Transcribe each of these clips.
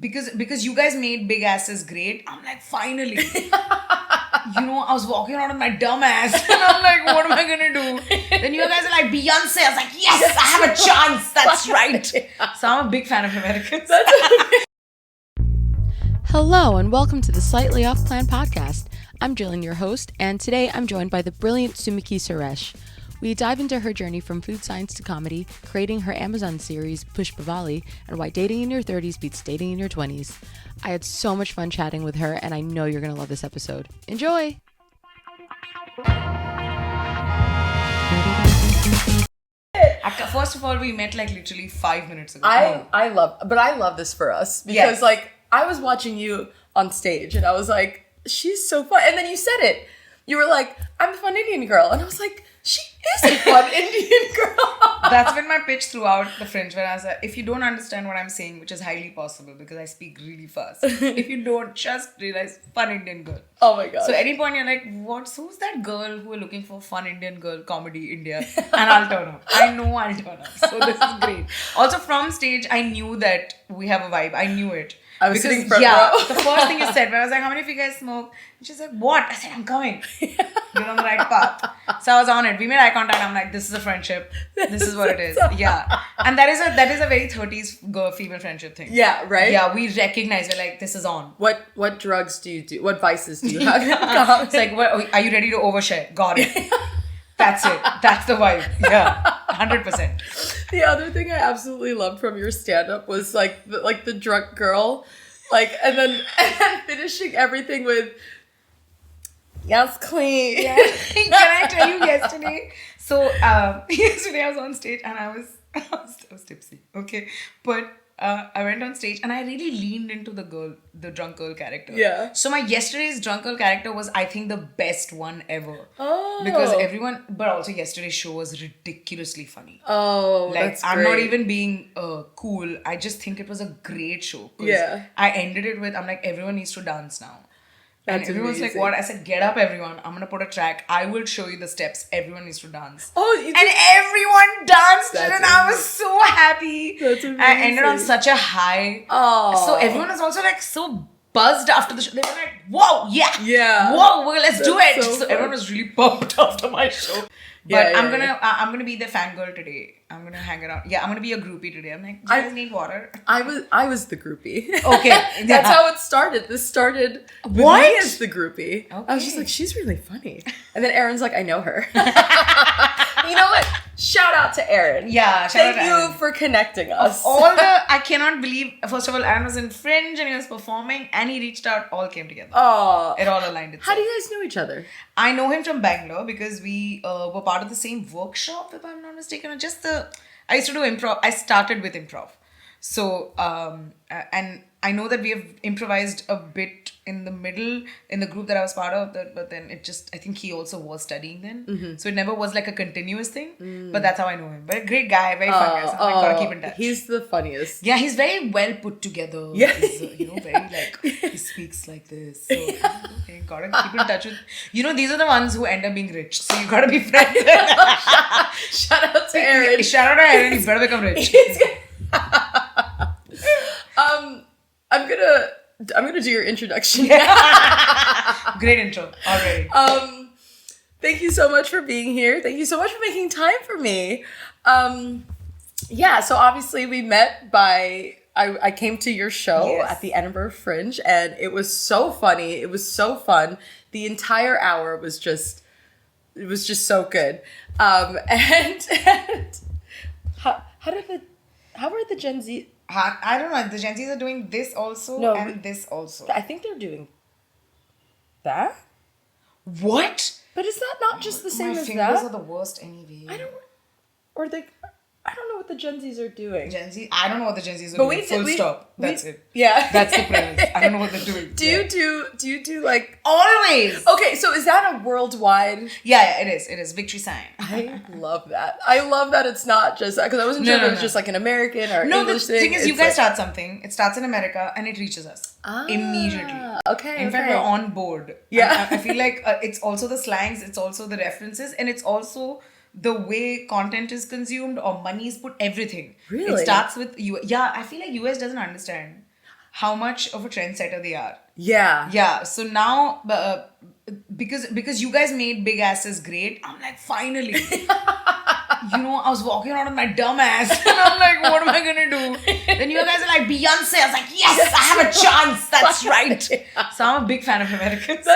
because you guys made big asses great. I'm like, finally. I was walking around with my dumb ass and I'm like, what am I gonna do? Then you guys are like, Beyonce. I was like, yes, I have a chance. That's right. So I'm a big fan of Americans. Hello and welcome to the Slightly Off Plan podcast. I'm Jillian, your host, and today I'm joined by the brilliant Sumukhi Suresh. We dive into her journey from food science to comedy, creating her Amazon series Pushpavalli, and why dating in your 30s beats dating in your 20s. I had so much fun chatting with her, and I know you're going to love this episode. Enjoy! First of all, we met like literally 5 minutes ago. I love this for us because I was watching you on stage and I was like, she's so fun. And then you said it. You were like, I'm the fun Indian girl. And I was like, she is a fun Indian girl. That's been my pitch throughout the Fringe, when I was like, if you don't understand what I'm saying, which is highly possible because I speak really fast. If you don't, just realize fun Indian girl. Oh my God. So at any point you're like, who's that girl who are looking for fun Indian girl comedy India? And I'll turn up. I know I'll turn up. So this is great. Also from stage, I knew that we have a vibe. I knew it. I was sitting front row. The first thing you said, when I was like, how many of you guys smoke? And she's like, what? I said, I'm coming. You're on the right path. So I was on it. We made eye contact. I'm like, this is a friendship. This is what it is. Yeah. And that is a very 30s girl female friendship thing. Yeah, right? Yeah, we recognize, we're like, this is on. What drugs do you do? What vices do you have? It's like, are you ready to overshare? Got it. That's it. That's the vibe. Yeah. 100%. The other thing I absolutely loved from your stand-up was the drunk girl, and then finishing everything with yes, queen. Yeah. Can I tell you yesterday? So yesterday I was on stage and I was tipsy. Okay, but I went on stage and I really leaned into the drunk girl character. Yeah. So my yesterday's drunk girl character was, I think, the best one ever. Oh. Because but also yesterday's show was ridiculously funny. Oh, that's I'm great. not even being cool. I just think it was a great show. Yeah. I ended it with, I'm like, everyone needs to dance now. That's and everyone's amazing. like, what? I said, get up, everyone. I'm going to put a track. I will show you the steps. Everyone needs to dance. Oh, and everyone danced. That's and I was so happy. That's amazing. I ended on such a high. Oh. So everyone was also like so buzzed after the show. They were like, whoa, yeah. Yeah. Whoa, well, let's do it. So So everyone was really pumped after my show. Yeah, But I'm gonna be the fangirl today. I'm gonna hang around. Yeah, I'm gonna be a groupie today. I'm like, do you guys need water? I was the groupie. Okay. That's how it started. This started with What? me as the groupie. Okay. I was just like, she's really funny. And then Aaron's like, I know her. You know what? Shout out to Aaron. Yeah, shout Thank out to you Aaron. for connecting us. I cannot believe, first of all, Aaron was in Fringe and he was performing and he reached out, all came together. Oh. It all aligned itself. How do you guys know each other? I know him from Bangalore because we were part of the same workshop, if I'm not mistaken. I used to do improv. I started with improv. So, and I know that we have improvised a bit in the middle in the group that I was part of, but then I think he also was studying then. Mm-hmm. So it never was like a continuous thing, but that's how I know him. But a great guy, very fun guy. So I gotta keep in touch. He's the funniest. Yeah, he's very well put together. Yeah. He's, very he speaks like this. So, okay, gotta keep in touch with, these are the ones who end up being rich. So you gotta be friends. Shout out to Aaron. Shout out to Aaron, you better become rich. I'm gonna do your introduction. Great intro already. Thank you so much for being here. Thank you so much for making time for me. So obviously we met I came to your show at the Edinburgh Fringe and it was so funny. It was so fun. The entire hour was just so good. And how are the Gen Z? I don't know. The Gen Zs are doing this also and this also. I think they're doing that. What? But is that not just the same as that? My fingers are the worst anyway. I don't know what the Gen Zs are doing. I don't know what the Gen Zs are doing. Full stop. That's it. Yeah. That's the premise. I don't know what they're doing. Do you do like... Always! Okay, so is that a worldwide... Yeah, it is. It is. Victory sign. I love that. I love that it's not just... Because I wasn't sure if it was just like an American or English thing. No, the thing is, you guys start something. It starts in America and it reaches us. Immediately. Okay. In fact, we're on board. Yeah. I feel like it's also the slangs, it's also the references, and it's also the way content is consumed or money is put, everything. Really? It starts with you. Yeah, I feel like US doesn't understand. how much of a trendsetter they are. Yeah. Yeah. So now, because you guys made big asses great, I'm like, finally. I was walking around with my dumb ass. And I'm like, what am I going to do? Then you guys are like, Beyonce. I was like, yes, I have a chance. That's right. So I'm a big fan of Americans.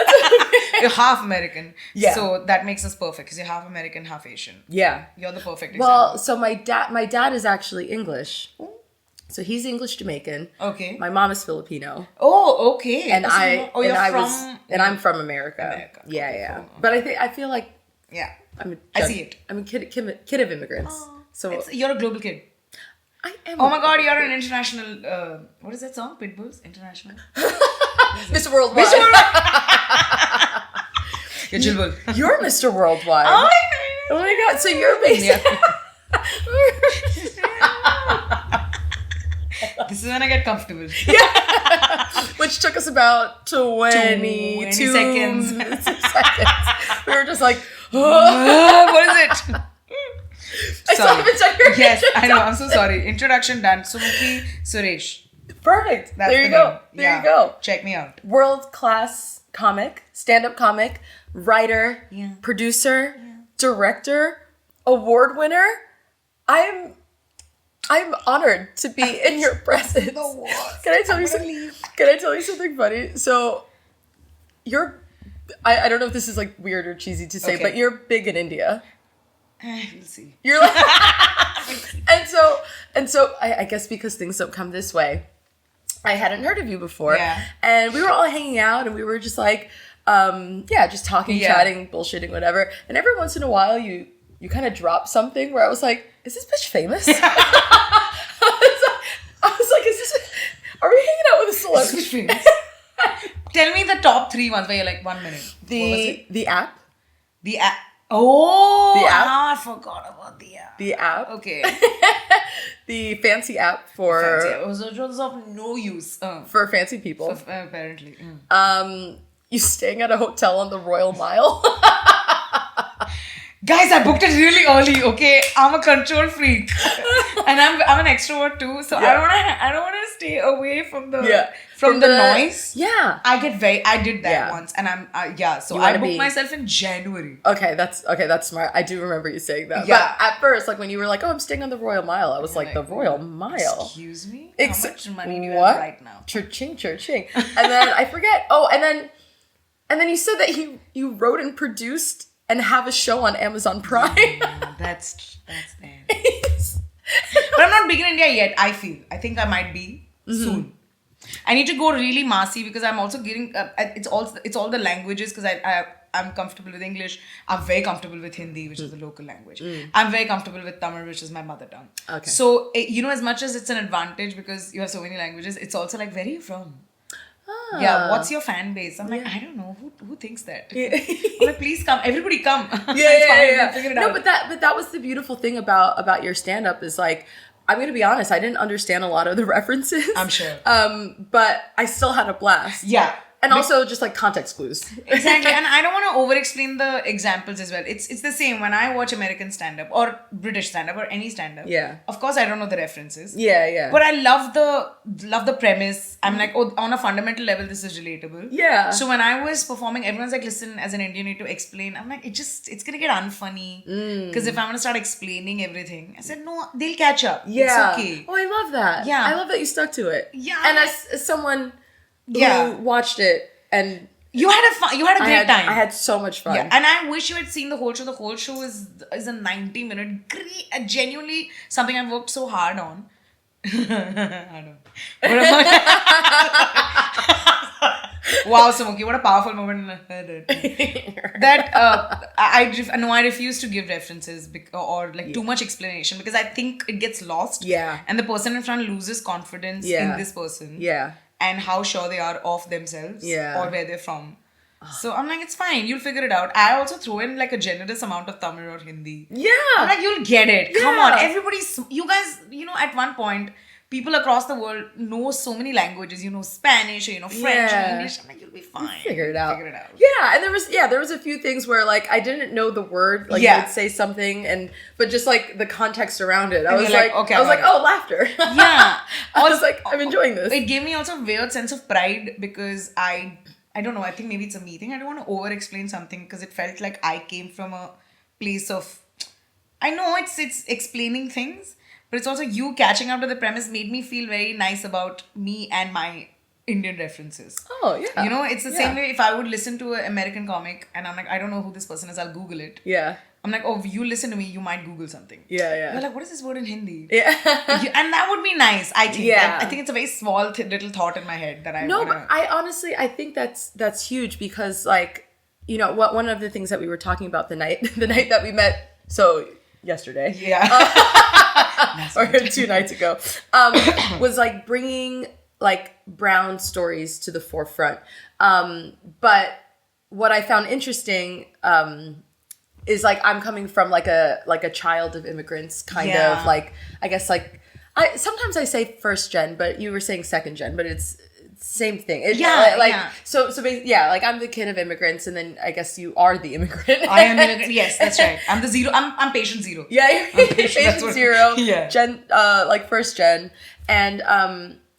You're half American. Yeah. So that makes us perfect because you're half American, half Asian. Yeah. You're the perfect Well, example. so my dad is actually English. So he's English Jamaican. Okay. My mom is Filipino. Oh, okay. And I'm from America. America. Yeah, Okay, yeah. cool. But I feel like Yeah. I see it. I'm a kid of immigrants. So You're a global kid. I am. Oh my God, you're an international. What is that song? Pitbulls? International? Mr. Worldwide. You're Jilbul. You're Mr. Worldwide. Oh my God. So you're basically. This is when I get comfortable. Which took us about 22 seconds. We were just like, what is it? I still haven't done your Yes, I know. introduction. I'm so sorry. Introduction done. Sumukhi Suresh. Perfect. That's There the you go. name. There Yeah. you go. Check me out. World-class comic, stand-up comic, writer, Yeah. producer, director, award winner. I'm honored to be in your presence. Can I tell you something? Can I tell you something funny? So, I don't know if this is like weird or cheesy to say, Okay. but you're big in India. We'll see. You're like, and so I guess because things don't come this way, I hadn't heard of you before. Yeah. And we were all hanging out and we were just like, just talking, Yeah. chatting, bullshitting, whatever. And every once in a while you kind of drop something where I was like, is this bitch famous? I was like, are we hanging out with a celebrity? Tell me the top 3 ones where you're like 1 minute. What was it? The app. The app. Oh, The app? I forgot about the app. The app. Okay. The fancy app for It was of no use. for fancy people. Apparently. You staying at a hotel on the Royal Mile. Guys, I booked it really early, okay? I'm a control freak. And I'm an extrovert too, so Yeah. I don't wanna stay away from the From the noise. Yeah. I did that Yeah. once, and so You I wanna booked be- myself in January. Okay, that's smart. I do remember you saying that. Yeah. But at first, like when you were like, "Oh, I'm staying on the Royal Mile," I was like, "The Royal Mile." Excuse me? Ex- How much money do you what? have right now? Cha-ching, cha-ching. And then I forget. Oh, and then you said that you wrote and produced and have a show on Amazon Prime. That's there. But I'm not big in India yet, I feel. I think I might be soon. I need to go really massy because I'm also getting it's all the languages because I'm comfortable with English. I'm very comfortable with Hindi, which is the local language. I'm very comfortable with Tamil, which is my mother tongue. Okay. So, as much as it's an advantage because you have so many languages, it's also like, where are you from? Yeah, what's your fan base? I'm like, I don't know. Who thinks that? I'm like, please come. Everybody come. It's fine. We'll figure it No, out. but that was the beautiful thing about your stand-up is like, I'm going to be honest, I didn't understand a lot of the references. I'm sure. But I still had a blast. Yeah. And also just like context clues. Exactly. And I don't want to over-explain the examples as well. It's the same when I watch American stand-up or British stand-up or any stand-up. Yeah. Of course, I don't know the references. Yeah. But I love the premise. I'm like, oh, on a fundamental level, this is relatable. Yeah. So when I was performing, everyone's like, listen, as an Indian, you need to explain. I'm like, it's going to get unfunny. Because if I'm going to start explaining everything, I said, no, they'll catch up. Yeah. It's okay. Oh, I love that. Yeah. I love that you stuck to it. Yeah. And as someone who watched it and You had a great time. I had so much fun. Yeah, and I wish you had seen the whole show. The whole show is a 90-minute great, genuinely something I've worked so hard on. I know. Wow, Sumukhi, what a powerful moment. That I refuse to give references or like too much explanation because I think it gets lost. Yeah. And the person in front loses confidence in this person. Yeah. And how sure they are of themselves or where they're from. So I'm like, it's fine. You'll figure it out. I also throw in like a generous amount of Tamil or Hindi. Yeah. I'm like, you'll get it. Come Yeah. on. You guys, at one point, people across the world know so many languages. You know Spanish, or you know French, and English. I'm like, you'll be fine. Figure it out. Figure it out. Yeah, and there was a few things where like I didn't know the word, like you would say something, but just like the context around it, I was like, okay, I was like, oh, laughter. Yeah, I was like, I'm enjoying this. It gave me also a weird sense of pride because I don't know. I think maybe it's a me thing. I don't want to over-explain something because it felt like I came from a place of. I know it's explaining things, but it's also you catching up to the premise made me feel very nice about me and my Indian references. Oh, yeah. You know, it's the same way if I would listen to an American comic and I'm like, I don't know who this person is, I'll Google it. Yeah. I'm like, oh, you listen to me, you might Google something. Yeah. You're like, what is this word in Hindi? Yeah. And that would be nice, I think. Yeah. I think it's a very small little thought in my head that I No, but I honestly, I think that's huge because like, you know, one of the things that we were talking about the night that we met, so yesterday. Yeah. Or 2 nights ago, was like bringing like brown stories to the forefront. But what I found interesting is like I'm coming from like a child of immigrants, kind of like I guess like sometimes I say first gen, but you were saying second gen, but it's same thing. So like I'm the kid of immigrants, and then I guess you are the immigrant. I am immigrant. Yes, that's right. I'm the zero. I'm patient zero. Yeah, you're patient zero. Yeah. Gen, like first gen, and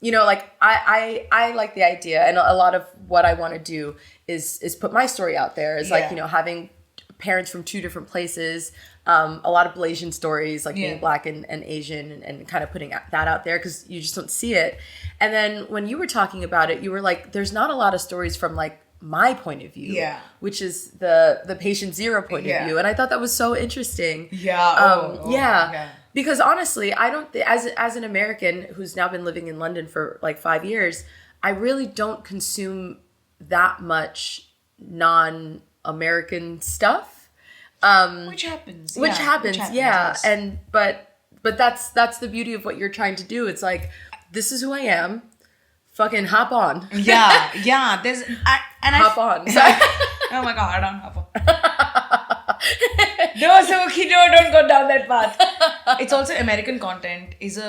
you know, like I like the idea, and a lot of what I want to do is put my story out there. Is like, you know, having parents from 2 different places. A lot of Blasian stories, like being Black and Asian, and kind of putting that out there because you just don't see it. And then when you were talking about it, you were like, there's not a lot of stories from like my point of view, which is the patient zero point of view. And I thought that was so interesting. Yeah. Because honestly, I don't, as an American who's now been living in London for like 5 years, I really don't consume that much non-American stuff. Which happens. And but that's the beauty of what you're trying to do. It's like, this is who I am. Fucking hop on. Yeah. Hop on. Oh my god, I don't hop on. No, Sumukhi, don't go down that path. It's also American content is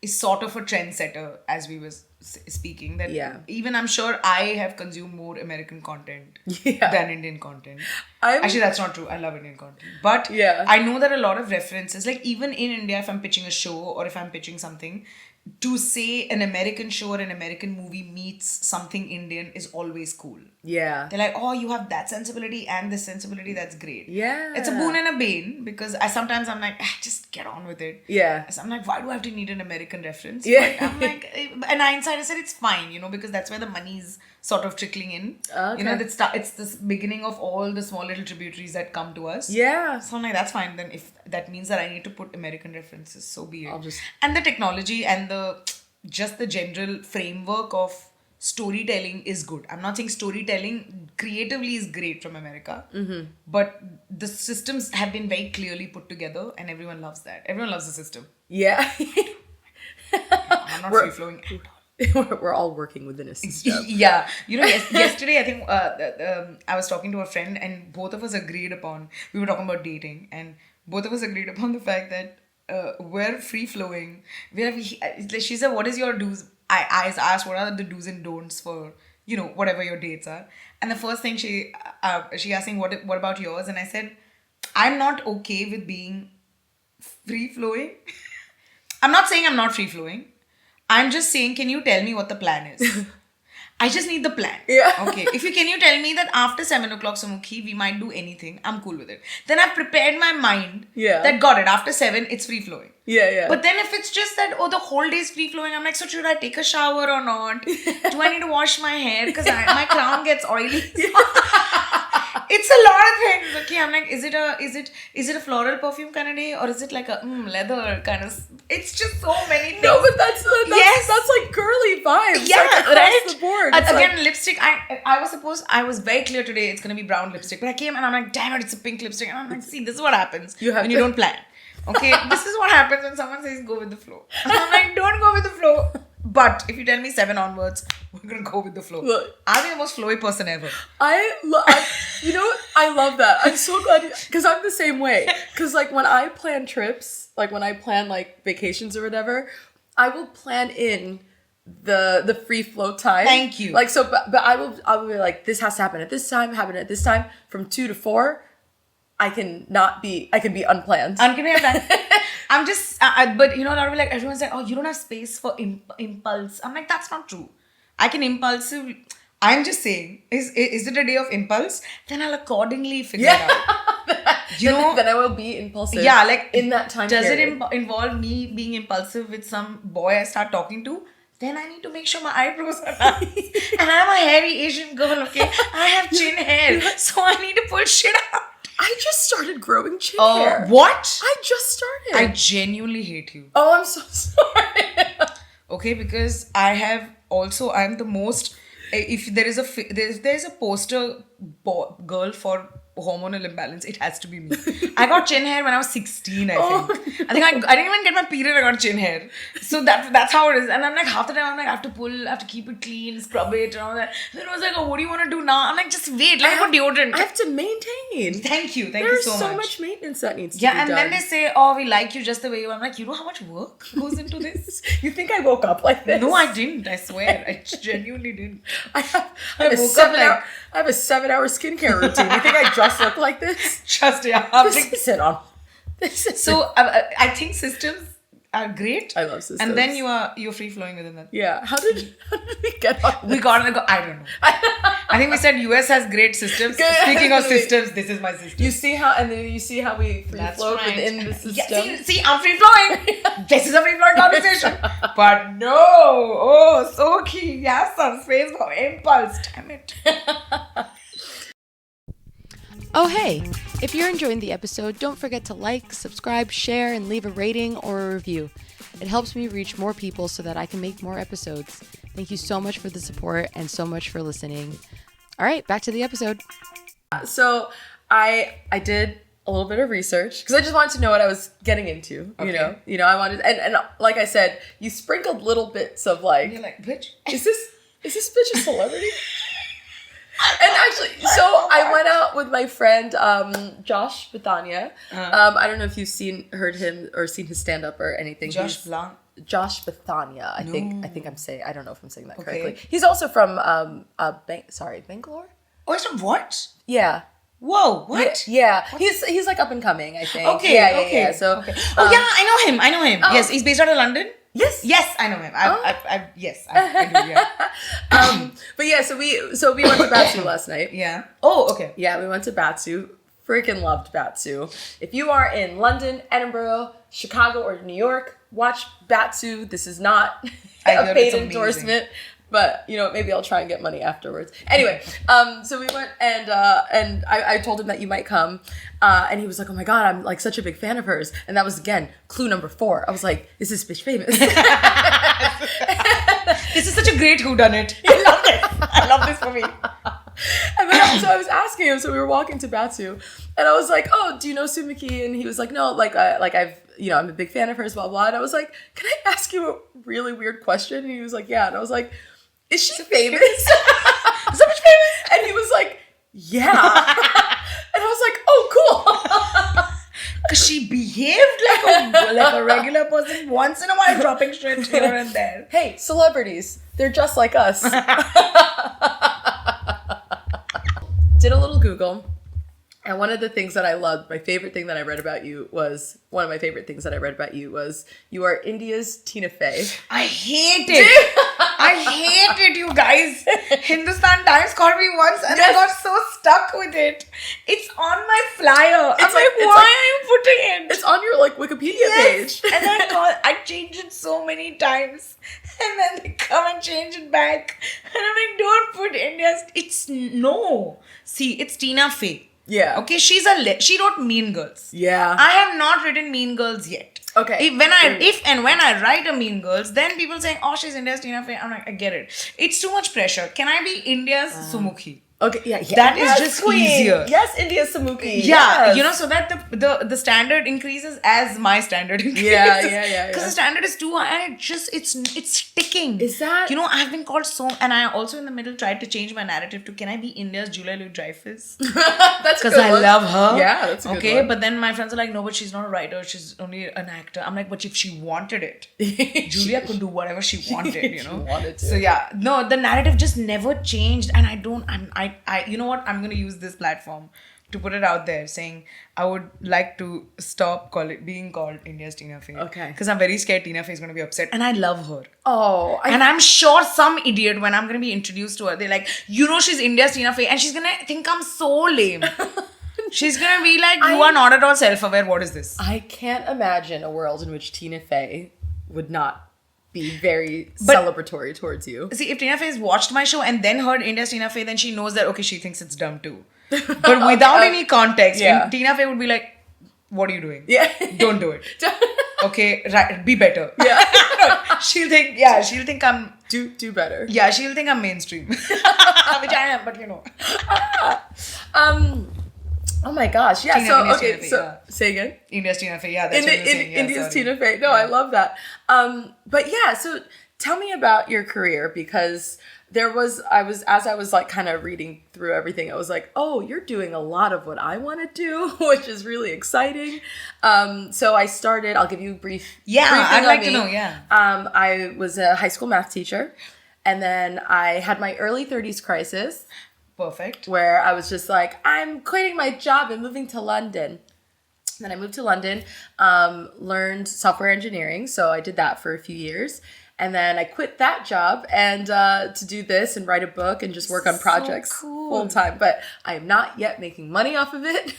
sort of a trendsetter, as we were speaking. That even I'm sure I have consumed more American content than Indian content. Actually, that's not true. I love Indian content. But I know that a lot of references, like even in India, if I'm pitching a show or if I'm pitching something, to say an American show or an American movie meets something Indian is always cool. Yeah. They're like, oh, you have that sensibility and this sensibility, that's great. Yeah. It's a boon and a bane because sometimes I'm like, just get on with it. Yeah. So I'm like, why do I have to need an American reference? Yeah. But I'm like, and inside I said it's fine, you know, because that's where the money's sort of trickling in. Okay. You know, it's this beginning of all the small little tributaries that come to us. Yeah. So I'm like, that's fine. Then if that means that I need to put American references, so be it. And the technology and the general framework of storytelling is good. I'm not saying storytelling creatively is great from America, but the systems have been very clearly put together and everyone loves that. Everyone loves the system. Yeah. I'm not free-flowing at all. We're all working within a system. Yeah. You know, yesterday I think I was talking to a friend and both of us agreed upon, we were talking about dating and both of us agreed upon the fact that we're free-flowing. She said, what is your do's? I asked, what are the do's and don'ts for, you know, whatever your dates are. And the first thing she asked me, what about yours? And I said, I'm not okay with being free-flowing. I'm not saying I'm not free-flowing. I'm just saying, can you tell me what the plan is? I just need the plan. Yeah. Okay. Can you tell me that after 7 o'clock, Sumukhi, we might do anything? I'm cool with it. Then I've prepared my mind that got it. After 7, it's free flowing. Yeah. But then if it's just that, the whole day is free flowing, I'm like, so should I take a shower or not? Do I need to wash my hair? Because my crown gets oily. It's a lot of things. Okay, I'm like, is it a floral perfume kind of day, or is it like a leather kind of? It's just so many things. No, but that's like girly vibes. Yeah, like, across the board. Again, lipstick. I was very clear today. It's gonna be brown lipstick, but I came and I'm like, damn it, it's a pink lipstick, and I'm like, see, this is what happens when you don't plan. Okay, this is what happens when someone says go with the flow. I'm like, don't go with the flow. But if you tell me 7 onwards, we're going to go with the flow. Look, I'm the most flowy person ever. You know, I love that. I'm so glad, because I'm the same way. Because like when I plan trips, like when I plan like vacations or whatever, I will plan in the free flow time. Thank you. Like, so, but I will be like, this has to happen at this time, happen at this time, from 2 to 4. I can be unplanned. I'm just, but you know, I'll be like, everyone's like, oh, you don't have space for impulse. I'm like, that's not true. I can impulsive. I'm just saying, is it a day of impulse? Then I'll accordingly figure it out. You know, then I will be impulsive. Yeah, like in that time does period. it involve me being impulsive with some boy I start talking to? Then I need to make sure my eyebrows are nice. And I'm a hairy Asian girl, okay? I have chin hair, so I need to pull shit out. I just started growing chin hair. What? I just started. I genuinely hate you. Oh, I'm so sorry. Okay, because I'm the most. If there's a poster girl for hormonal imbalance, it has to be me. I got chin hair when I was 16, I think. I didn't even get my period, I got chin hair. So that's how it is. And I'm like, half the time I'm like, I have to keep it clean, scrub it and all that. Then I was like, oh, what do you want to do now? I'm like, just wait, let me put deodorant. I have to maintain. Thank you so much. There's so much maintenance that needs to be Yeah, done. and then they say, oh, we like you just the way you are. I'm like, you know how much work goes into this? You think I woke up like this? No, I didn't. I swear. I genuinely didn't. I have a 7-hour skincare routine. You think I just look like this? Just, yeah. This is it on. So I think systems are great. I love systems. And then you're free flowing within that. Yeah. How did we get on this? We got to go. I don't know. I think we said US has great systems. Speaking of systems, this is my system. You see how we free flow within the system. Yeah, see, I'm free flowing. This is a free flowing conversation. But no, so key. You have some space for impulse. Damn it. Oh, hey, if you're enjoying the episode, don't forget to like, subscribe, share, and leave a rating or a review. It helps me reach more people so that I can make more episodes. Thank you so much for the support and so much for listening. All right, back to the episode. So I did a little bit of research because I just wanted to know what I was getting into. Okay. You know, I wanted, and like I said, you sprinkled little bits of like, You're like, bitch. Is this bitch a celebrity? And actually, so I went out with my friend Josh Bethania. I don't know if you've heard him or seen his stand up or anything. Josh Bethania. I think I'm saying. I don't know if I'm saying that correctly. Okay. He's also from Bangalore. Oh, it's from what? Yeah. Whoa, what? Yeah. He's like up and coming, I think. Okay. Yeah. So. Okay. Oh yeah, I know him. Oh. Yes, he's based out of London. Yes, I know him. I do. Yeah. But yeah, so we went to Batsu last night. Yeah. Oh, okay. Yeah, we went to Batsu. Freaking loved Batsu. If you are in London, Edinburgh, Chicago, or New York, watch Batsu. This is not a paid endorsement. But, you know, maybe I'll try and get money afterwards. Anyway, so we went and I told him that you might come. And he was like, oh my God, I'm like such a big fan of hers. And that was, again, clue number 4. I was like, is this bitch famous? This is such a great whodunit. I love this for me. And then so I was asking him, so we were walking to Batsu. And I was like, oh, do you know Sumukhi? And he was like, no, I'm a big fan of hers, blah, blah. And I was like, can I ask you a really weird question? And he was like, yeah. And I was like, is she famous? Is that bitch famous? And he was like, yeah. And I was like, oh, cool. Because she behaved like a regular person, once in a while dropping shit here and there. Hey, celebrities, they're just like us. Did a little Google. And one of the things that I loved, one of my favorite things that I read about you was you are India's Tina Fey. I hate it. I hate it, you guys. Hindustan Times called me once and I got so stuck with it. It's on my flyer. I'm like, why are you putting it? It's on your like Wikipedia page. And I changed it so many times. And then they come and change it back. And I'm like, don't put India's. See, it's Tina Fey. Yeah. Okay, she wrote Mean Girls. Yeah. I have not written Mean Girls yet. Okay. If and when I write a Mean Girls, then people saying, oh, she's India's Tina Fey. I'm like, I get it. It's too much pressure. Can I be India's Sumukhi? Okay, yeah. That is just easier. Yes, India Sumukhi. Yeah, yes. so that the standard increases as my standard increases. Yeah. Because the standard is too high and it's sticking. Is that... I've been called so... And I also in the middle tried to change my narrative to, can I be India's Julia Louis-Dreyfus? That's because I love her. Yeah, that's a good okay, one. but then my friends are like, no, but she's not a writer. She's only an actor. I'm like, but if she wanted it, Julia could do whatever she wanted, She wanted to. So yeah, no, the narrative just never changed, and I you know what? I'm gonna use this platform to put it out there, saying I would like to stop being called India's Tina Fey. Okay. Because I'm very scared Tina Fey is gonna be upset, and I love her. Oh, and I'm sure some idiot, when I'm gonna be introduced to her, they're like, she's India's Tina Fey, and she's gonna think I'm so lame. She's gonna be like, you are not at all self-aware. What is this? I can't imagine a world in which Tina Fey would not be very celebratory towards you. See, if Tina Fey has watched my show and then heard India's Tina Fey, then she knows that, okay, she thinks it's dumb too. But without any context, Tina Fey would be like, what are you doing? Yeah. Don't do it. Okay, right, be better. Yeah. she'll think I'm... Do better. Yeah, she'll think I'm mainstream. Which I am, but Oh my gosh, yeah. Say again. India's Tina Fey, yeah. That's what you're saying. Yeah, India's Tina Fey. No, I love that. But yeah, so tell me about your career, because as I was like kind of reading through everything, I was like, oh, you're doing a lot of what I want to do, which is really exciting. So I started, I'll give you a brief. Yeah, I'd like to know, I was a high school math teacher, and then I had my early 30s crisis. Perfect. Where I was just like, I'm quitting my job and moving to London. Then I moved to London, learned software engineering. So I did that for a few years. And then I quit that job and to do this and write a book and just work on projects full time. But I am not yet making money off of it.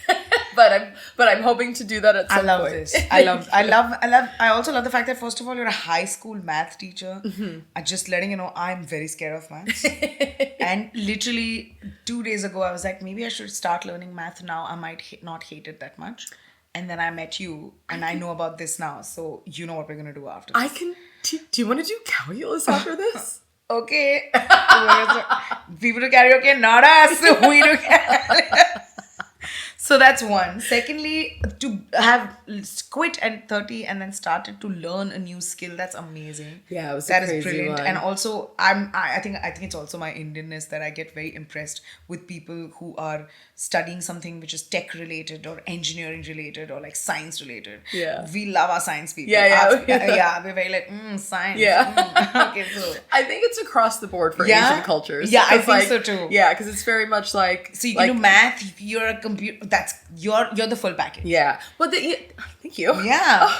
but I'm hoping to do that at some point. I love this. I also love the fact that, first of all, you're a high school math teacher. Mm-hmm. I'm just letting you know, I'm very scared of maths. And literally 2 days ago, I was like, maybe I should start learning math now. I might not hate it that much. And then I met you, and I know about this now. So you know what we're going to do after this. Do you want to do calculus after this? Okay. People do karaoke, not us. We do karaoke. So that's one. Secondly, to have quit at 30 and then started to learn a new skill, that's amazing. Yeah, it was that a crazy is brilliant. one. And also, I think it's also my Indianness that I get very impressed with people who are studying something which is tech related or engineering related or like science related. Yeah, we love our science people. Yeah, we're very like science. Yeah, okay, so I think it's across the board for Asian cultures. Yeah, I think so too. Yeah, because it's very much like, so you can do math. You're a computer. You're the full package. Yeah, but thank you. Yeah.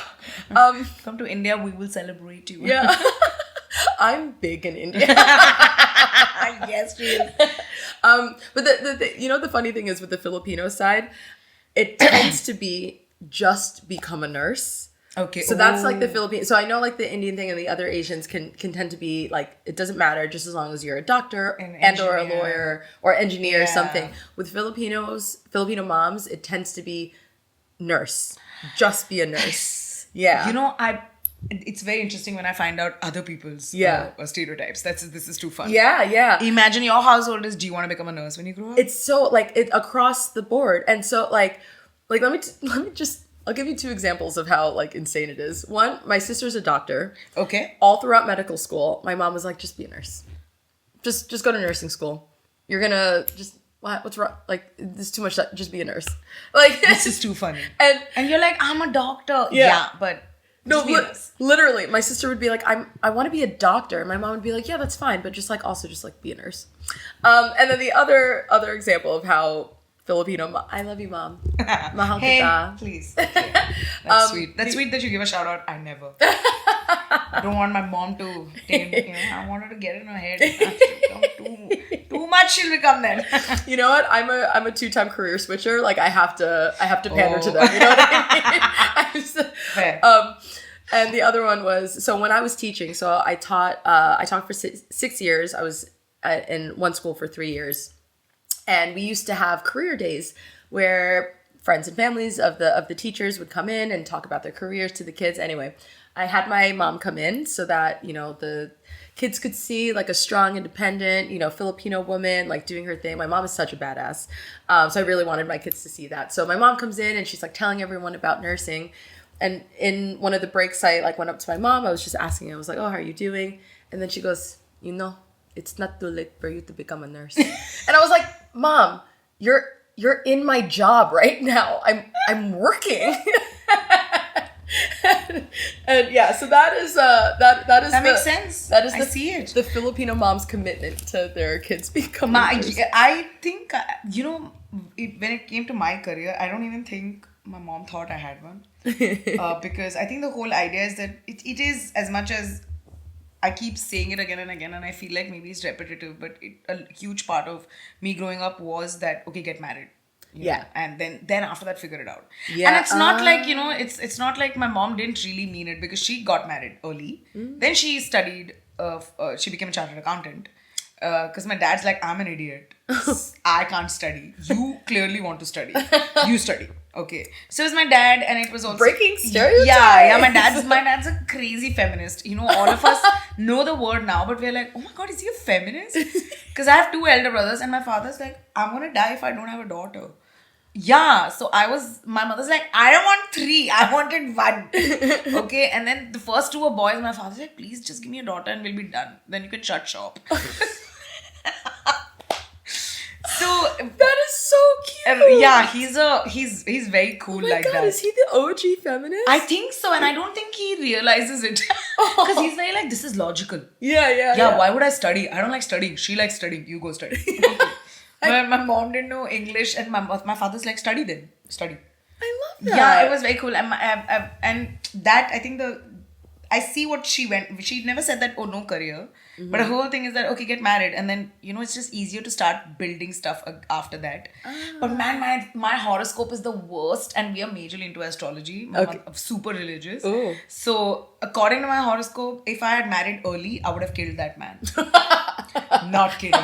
Come to India, we will celebrate you. Yeah. I'm big in India. Yes, she is. But the funny thing is with the Filipino side, it tends to be just become a nurse. Okay. So that's like the Philippine. So I know like the Indian thing and the other Asians can tend to be like, it doesn't matter just as long as you're a doctor and or a lawyer or engineer or something. With Filipino moms, it tends to be nurse. Just be a nurse. Yeah. It's very interesting when I find out other people's stereotypes. This is too fun. Yeah. Imagine your household is, do you want to become a nurse when you grow up? It's so like it across the board. And so like let me just, I'll give you two examples of how like insane it is. One, my sister's a doctor. Okay. All throughout medical school, my mom was like, just be a nurse. Just go to nursing school. You're gonna just, what's wrong? Like, there's too much, just be a nurse. Like, this is too funny. And you're like, I'm a doctor. Yeah, but no, literally, my sister would be like, I want to be a doctor. And my mom would be like, yeah, that's fine. But just like, also just like be a nurse. And then the other example of how Filipino, I love you, Mom. Mahal kita. Please. Okay. That's sweet. That's sweet that you give a shout out. I never. I don't want my mom to think, I want her to get in her head. Too much she'll become then. You know what? I'm a 2-time career switcher. Like I have to pander to them. You know what I mean? Fair. And the other one was, so when I was teaching, so I taught for 6 years. I was in one school for 3 years. And we used to have career days where friends and families of the teachers would come in and talk about their careers to the kids. Anyway, I had my mom come in so that, the kids could see like a strong, independent, Filipino woman like doing her thing. My mom is such a badass. So I really wanted my kids to see that. So my mom comes in and she's like telling everyone about nursing. And in one of the breaks, I like went up to my mom. I was just asking her, I was like, oh, how are you doing? And then she goes, it's not too late for you to become a nurse. And I was like, Mom, you're in my job right now. I'm working. and yeah, so that is that makes sense. That is I see it. The Filipino mom's commitment to their kids becoming nurses. I think when it came to my career, I don't even think my mom thought I had one. Because I think the whole idea is that it is, as much as I keep saying it again and again, and I feel like maybe it's repetitive, but a huge part of me growing up was that, okay, get married. Yeah. And then after that, figure it out. Yeah. And it's not like, it's not like my mom didn't really mean it, because she got married early. Then she studied, she became a chartered accountant. Because my dad's like, I'm an idiot. I can't study. You clearly want to study. You study. Okay. So it was my dad, and it was also breaking stereotypes. Yeah. My dad's a crazy feminist. All of us know the word now, but we're like, oh my god, is he a feminist? Because I have 2 elder brothers, and my father's like, I'm gonna die if I don't have a daughter. Yeah. So my mother's like, I don't want 3. I wanted 1. Okay. And then the first 2 were boys. My father's like, please just give me a daughter and we'll be done. Then you can shut shop. So that is so cute. Yeah, he's very cool like that. Is he the OG feminist? I think so, and I don't think he realizes it. Because he's very like, this is logical. Yeah. Why would I study? I don't like studying. She likes studying. You go study. My mom didn't know English, and my father's like, study then. Study. I love that. Yeah, it was very cool. And that, I think I see what she never said that, oh, no career. Mm-hmm. But the whole thing is that, okay, get married. And then, it's just easier to start building stuff after that. But man, my horoscope is the worst. And we are majorly into astrology. My mom, super religious. Ooh. So, according to my horoscope, if I had married early, I would have killed that man. Not kidding.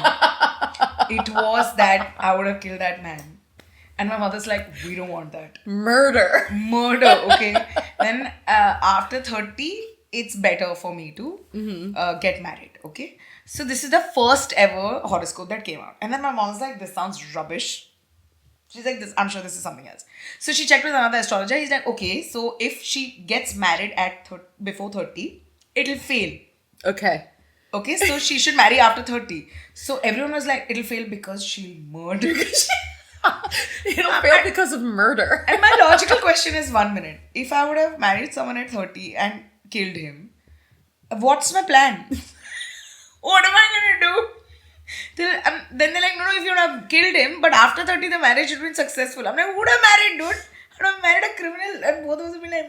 It was that I would have killed that man. And my mother's like, we don't want that. Murder, okay. Then after 30, it's better for me to get married, okay? So this is the first ever horoscope that came out. And then my mom's like, this sounds rubbish. She's like, I'm sure this is something else. So she checked with another astrologer. He's like, okay, so if she gets married before 30, it'll fail. Okay, so she should marry after 30. So everyone was like, it'll fail because she'll murder. It'll fail because of murder. And my logical question is, 1 minute. If I would have married someone at 30 and killed him, what's my plan? What am I going to do? Then they're like, no, if you would have killed him, but after 30 the marriage would have been successful. I'm like, who would have married, dude? I would have married a criminal, and both of us would be like,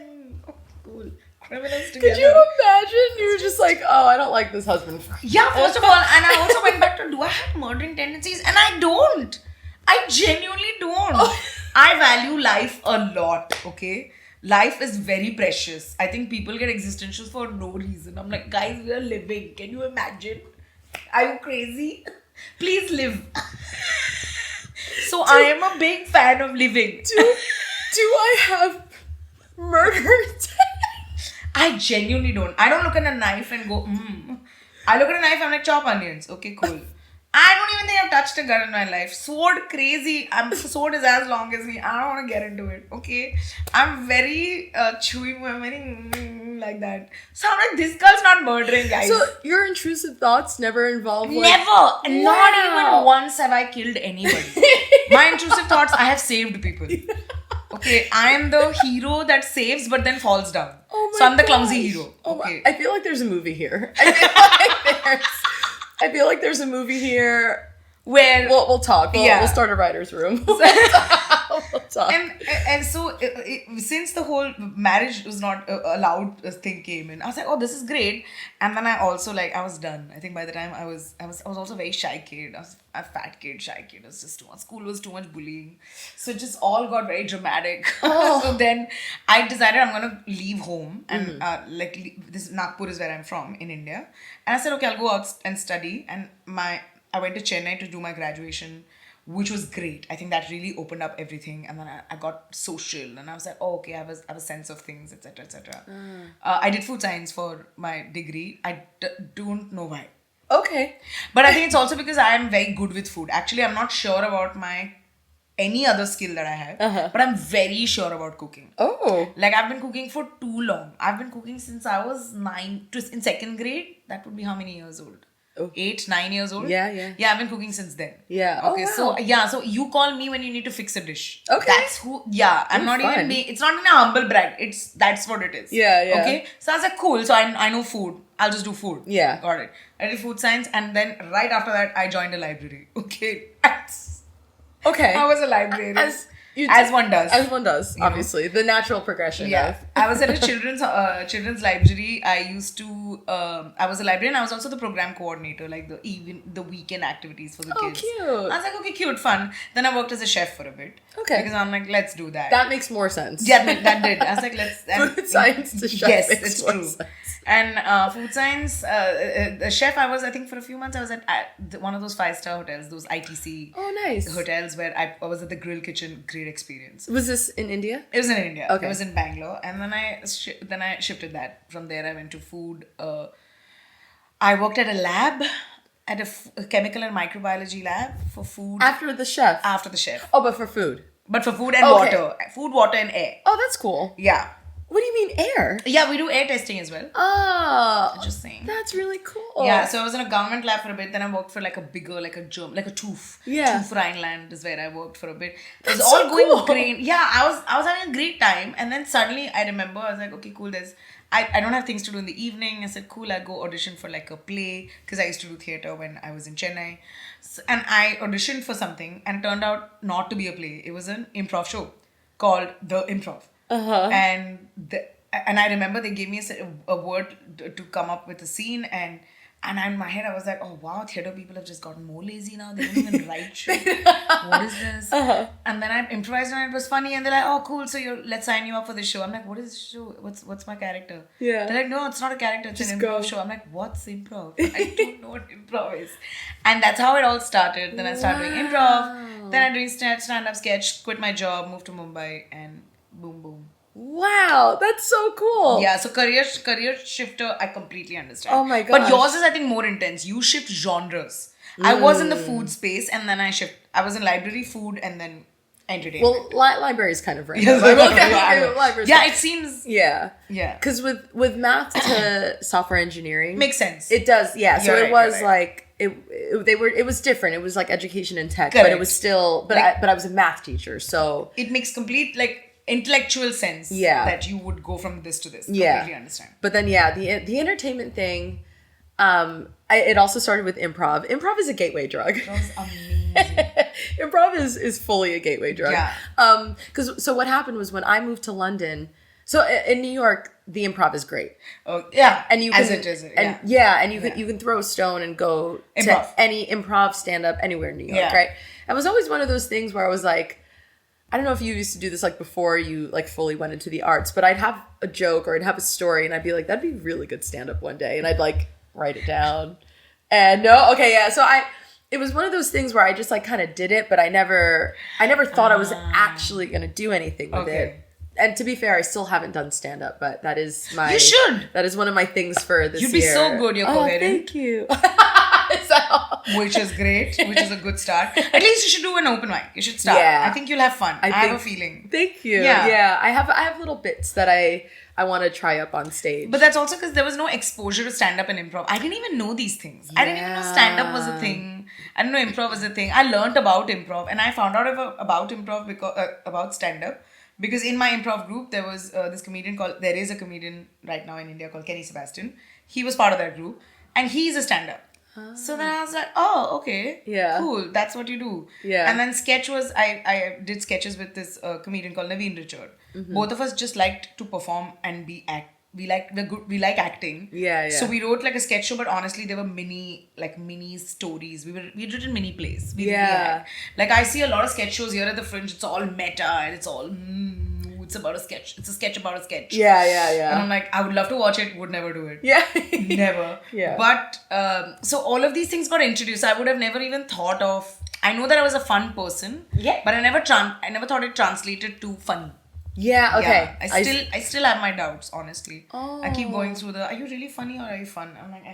cool. Criminals together. Could you imagine? You were just like, oh, I don't like this husband. Yeah, first of all, and I also went back to, do I have murdering tendencies? And I don't. I genuinely don't. I value life a lot, okay? Life is very precious. I think people get existentials for no reason. I'm like, guys, we are living. Can you imagine? Are you crazy? Please live. So I am a big fan of living. Do I have murder? I genuinely don't. I don't look at a knife and go, I look at a knife, I'm like, chop onions. Okay, cool. I don't even think I've touched a gun in my life. Sword, crazy. Sword is as long as me. I don't want to get into it. Okay. I'm very chewy, I'm very like that. So I'm like, this girl's not murdering, guys. So your intrusive thoughts never involve like... Never. Wow. Not even once have I killed anybody. My intrusive thoughts, I have saved people. Okay, I am the hero that saves but then falls down. So I'm the clumsy hero. Okay. I feel like there's a movie here. I feel like there's a movie here where we'll talk. We'll start a writer's room. We'll talk. And so since the whole marriage was not allowed thing came in, I was like, oh, this is great. And then I also I was done. I think by the time I was also a very shy kid. I was a fat kid, shy kid. It was just too much. School was too much bullying. So it just all got very dramatic. So then I decided I'm going to leave home. And this Nagpur is where I'm from in India. And I said, okay, I'll go out and study. And I went to Chennai to do my graduation which was great. I think that really opened up everything. And then I got social, and I was like, oh, okay, I have a sense of things, etc., etc. I did food science for my degree. I don't know why. Okay. But I think it's also because I am very good with food. Actually, I'm not sure about any other skill that I have, but I'm very sure about cooking. Oh. Like, I've been cooking for too long. I've been cooking since I was in second grade. That would be how many years old? 8, 9 years old. Yeah. Yeah, I've been cooking since then. Yeah. Okay. Oh, wow. So you call me when you need to fix a dish. Okay. That's who. Yeah. I'm not fun. even being. It's not in a humble brag. That's what it is. Yeah. Okay. So I was like, cool. So I know food. I'll just do food. Yeah. Got it. I did food science, and then right after that, I joined a library. Okay. Okay. I was a librarian. As one does, obviously. The natural progression. Yeah. I was at a children's library. I was a librarian. I was also the program coordinator, like the weekend activities for the kids. Cute. I was like, okay, cute, fun. Then I worked as a chef for a bit. Okay. Because I'm like, let's do that. That makes more sense. Yeah, that did. I was like, let's... Food science to chef yes, makes it's more true. sense. And food science, the chef, I think for a few months, I was at one of those 5-star hotels, those ITC nice. hotels where I was at the grill kitchen. Great experience. Was this in India? It was in India. Okay. It was in Bangalore. And then I shifted that. From there, I went to food. I worked at a lab, at a chemical and microbiology lab for food. After the chef? After the chef. Oh, but for food? But for food and Okay. water. Food, water and air. Oh, that's cool. Yeah. What do you mean air? Yeah, we do air testing as well. Oh. Just saying. That's really cool. Yeah, so I was in a government lab for a bit. Then I worked for like a bigger, like a TÜV. Yeah. TÜV Rhineland is where I worked for a bit. It That's was all so going cool. great. Yeah, I was having a great time. And then suddenly I remember, I was like, okay, cool, I don't have things to do in the evening. I said, cool, I'll go audition for like a play. Because I used to do theatre when I was in Chennai. And I auditioned for something, and it turned out not to be a play. It was an improv show called The Improv. And I remember they gave me a word to come up with a scene, and in my head I was like, oh wow, theatre people have just gotten more lazy now. They don't even write shit. What is this? And then I improvised and it was funny, and they're like, oh cool, so let's sign you up for this show. I'm like, what is this show? What's my character? Yeah. They're like, no, it's not a character, it's Just an go. improv show. I'm like, what's improv? I don't know what improv is. And that's how it all started. Then I started doing improv. Then I doing stand-up sketch, quit my job, moved to Mumbai, and boom. Wow, that's so cool. Yeah, so career shifter, I completely understand. Oh my But gosh. yours is, I think, more intense. You shift genres. I was in the food space, and then I was in library, food, and then entertainment. Well, library is kind of random. Yes, Library's yeah, it seems... Yeah. Yeah. Because with math to software engineering... Makes sense. It does, yeah. So You're it right, was you're right. like... It was different. It was like education and tech, but Correct. it was still... But I was a math teacher, so... It makes complete, like, intellectual sense that you would go from this to this. Yeah. Completely understand. But then, yeah, the entertainment thing... it also started with improv. Improv is a gateway drug. That was amazing. Improv is fully a gateway drug. Yeah. So what happened was when I moved to London. So in New York, the improv is great. Oh yeah, And you can, as it is. and you can throw a stone and go Improv. to any improv stand up anywhere in New York, Yeah. right? It was always one of those things where I was like, I don't know if you used to do this like before you like fully went into the arts, but I'd have a joke or I'd have a story and I'd be like, that'd be really good stand up one day, and I'd like write it down. And so it was one of those things where I just like kind of did it, but I never thought I was actually gonna do anything with it. And to be fair, I still haven't done stand up, but that is my... You should. That is one of my things for this year. You'd be so good. You're coherent. Thank you. Which is great. Which is a good start. At least you should do an open mic. You should start. Yeah. I think you'll have fun. I have a feeling. Thank you. Yeah. Yeah. I have little bits that I want to try up on stage. But that's also because there was no exposure to stand-up and improv. I didn't even know these things. I didn't even know stand-up was a thing. I didn't know improv was a thing. I learned about improv, and I found out about improv about stand-up because in my improv group there was there is a comedian right now in India called Kenny Sebastian. He was part of that group, and he's a stand-up. So then I was like, oh, okay. Yeah. Cool. That's what you do. Yeah. And then sketch was, I did sketches with this comedian called Naveen Richard. Mm-hmm. Both of us just liked to perform and we like acting. Yeah. So we wrote like a sketch show, but honestly they were mini stories. We'd written mini plays. We really had. Like I see a lot of sketch shows here at the Fringe, it's all meta and it's all it's about a sketch. It's a sketch about a sketch. Yeah. And I'm like, I would love to watch it, would never do it. Yeah. Never. Yeah. But so all of these things got introduced. I would have never even thought of I know that I was a fun person. Yeah. But I never thought it translated to funny. Yeah, okay. Yeah, I still have my doubts, honestly. Oh. I keep going through are you really funny or are you fun? I'm like,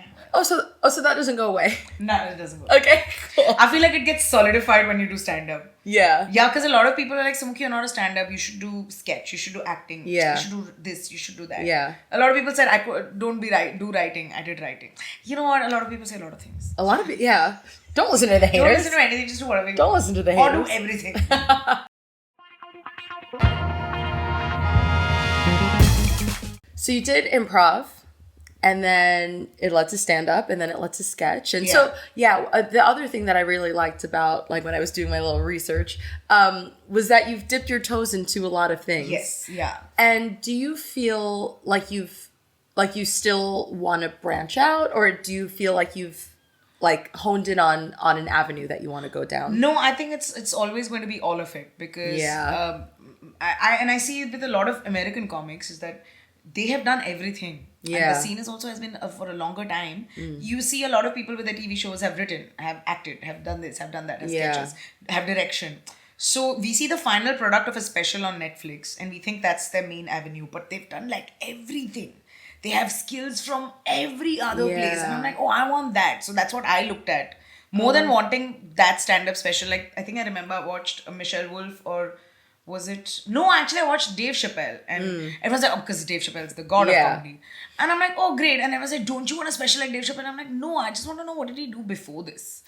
So that doesn't go away. No, it doesn't go. Okay, cool. I feel like it gets solidified when you do stand-up. Yeah. Yeah, because a lot of people are like, Sumukhi, you're not a stand-up. You should do sketch. You should do acting. Yeah. You should do this. You should do that. Yeah. A lot of people said, do writing. I did writing. You know what? A lot of people say a lot of things. A lot of it, yeah. Don't listen to the haters. Don't listen to anything. Just do whatever you Don't want. listen to the Or haters. do everything. So you did improv, and then it led to stand up, and then it led to sketch. And the other thing that I really liked about, like, when I was doing my little research, was that you've dipped your toes into a lot of things. Yes, yeah. And do you feel like you still want to branch out, or do you feel like you've like honed in on an avenue that you want to go down? No, I think it's always going to be all of it because I see it with a lot of American comics is that they have done everything. Yeah. And the scene has been for a longer time. You see a lot of people with their TV shows have written, have acted, have done this, have done that, have sketches, have direction. So we see the final product of a special on Netflix and we think that's their main avenue, but they've done like everything. They have skills from every other place. And I'm like, oh, I want that. So that's what I looked at. More than wanting that stand-up special. Like, I think I remember I watched Michelle Wolf or was it? No, actually I watched Dave Chappelle. And everyone's like, oh, because Dave Chappelle is the god of comedy. And I'm like, oh, great. And everyone's like, don't you want a special like Dave Chappelle? I'm like, no, I just want to know what did he do before this?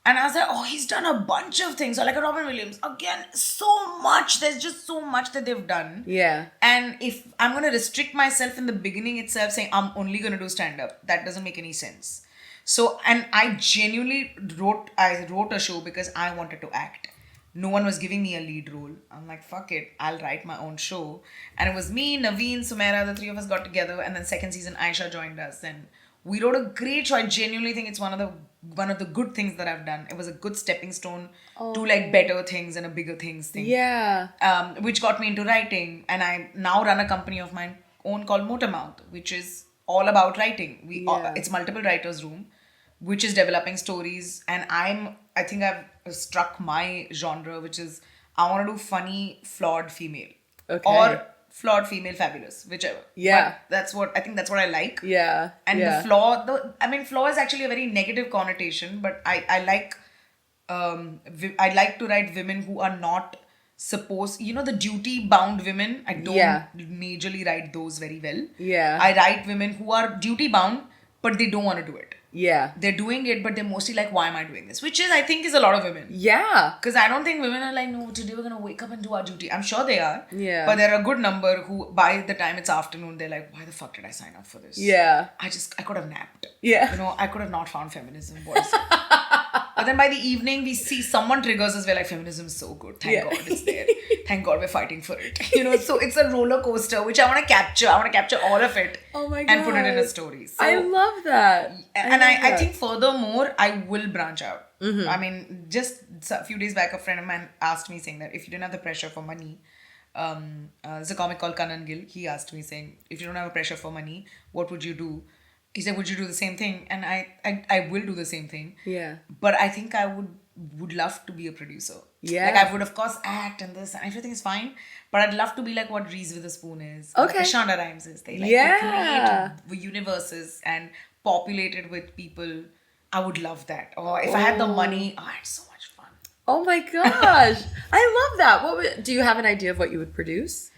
And I was like, oh, he's done a bunch of things. Or like a Robin Williams. Again, so much. There's just so much that they've done. Yeah. And if I'm going to restrict myself in the beginning itself, saying I'm only going to do stand-up, that doesn't make any sense. So, and I genuinely wrote a show because I wanted to act. No one was giving me a lead role. I'm like, fuck it, I'll write my own show. And it was me, Naveen, Sumaira, the three of us got together. And then second season, Aisha joined us. And we wrote a great show. I genuinely think it's one of the good things that I've done. It was a good stepping stone to like better things and a bigger things thing. Yeah. Which got me into writing. And I now run a company of my own called Motormouth, which is all about writing. It's multiple writers' room, which is developing stories. And I think I've struck my genre, which is I want to do funny, flawed female. Okay. Or flawed female fabulous, whichever. Yeah. But that's what I like. Yeah. And the flaw, flaw is actually a very negative connotation, but I like to write women who are not supposed, the duty bound women. I don't majorly write those very well. Yeah. I write women who are duty bound, but they don't want to do it. Yeah. They're doing it, but they're mostly like, why am I doing this? Which is, I think, is a lot of women. Yeah. Because I don't think women are like, no, today we're going to wake up and do our duty. I'm sure they are. Yeah. But there are a good number who, by the time it's afternoon, they're like, why the fuck did I sign up for this? Yeah. I could have napped. Yeah. I could have not found feminism. What is it? But then by the evening, we see someone triggers us. We're like, feminism is so good. Thank God it's there. Thank God we're fighting for it. So it's a roller coaster, which I want to capture. I want to capture all of it. Oh my God. And put it in a story. So, I love that. I think furthermore, I will branch out. Mm-hmm. I mean, just a few days back, a friend of mine asked me saying that if you didn't have the pressure for money, there's a comic called Kanan Gill. He asked me saying, if you don't have a pressure for money, what would you do? He said, would you do the same thing? And I will do the same thing. Yeah. But I think I would love to be a producer. Yeah. Like I would of course act and this and everything is fine. But I'd love to be like what Reese Witherspoon is. Okay. What Shonda Rhimes is. They create universes and populate it with people. I would love that. Or if I had the money, it's so much fun. Oh my gosh. I love that. Do you have an idea of what you would produce?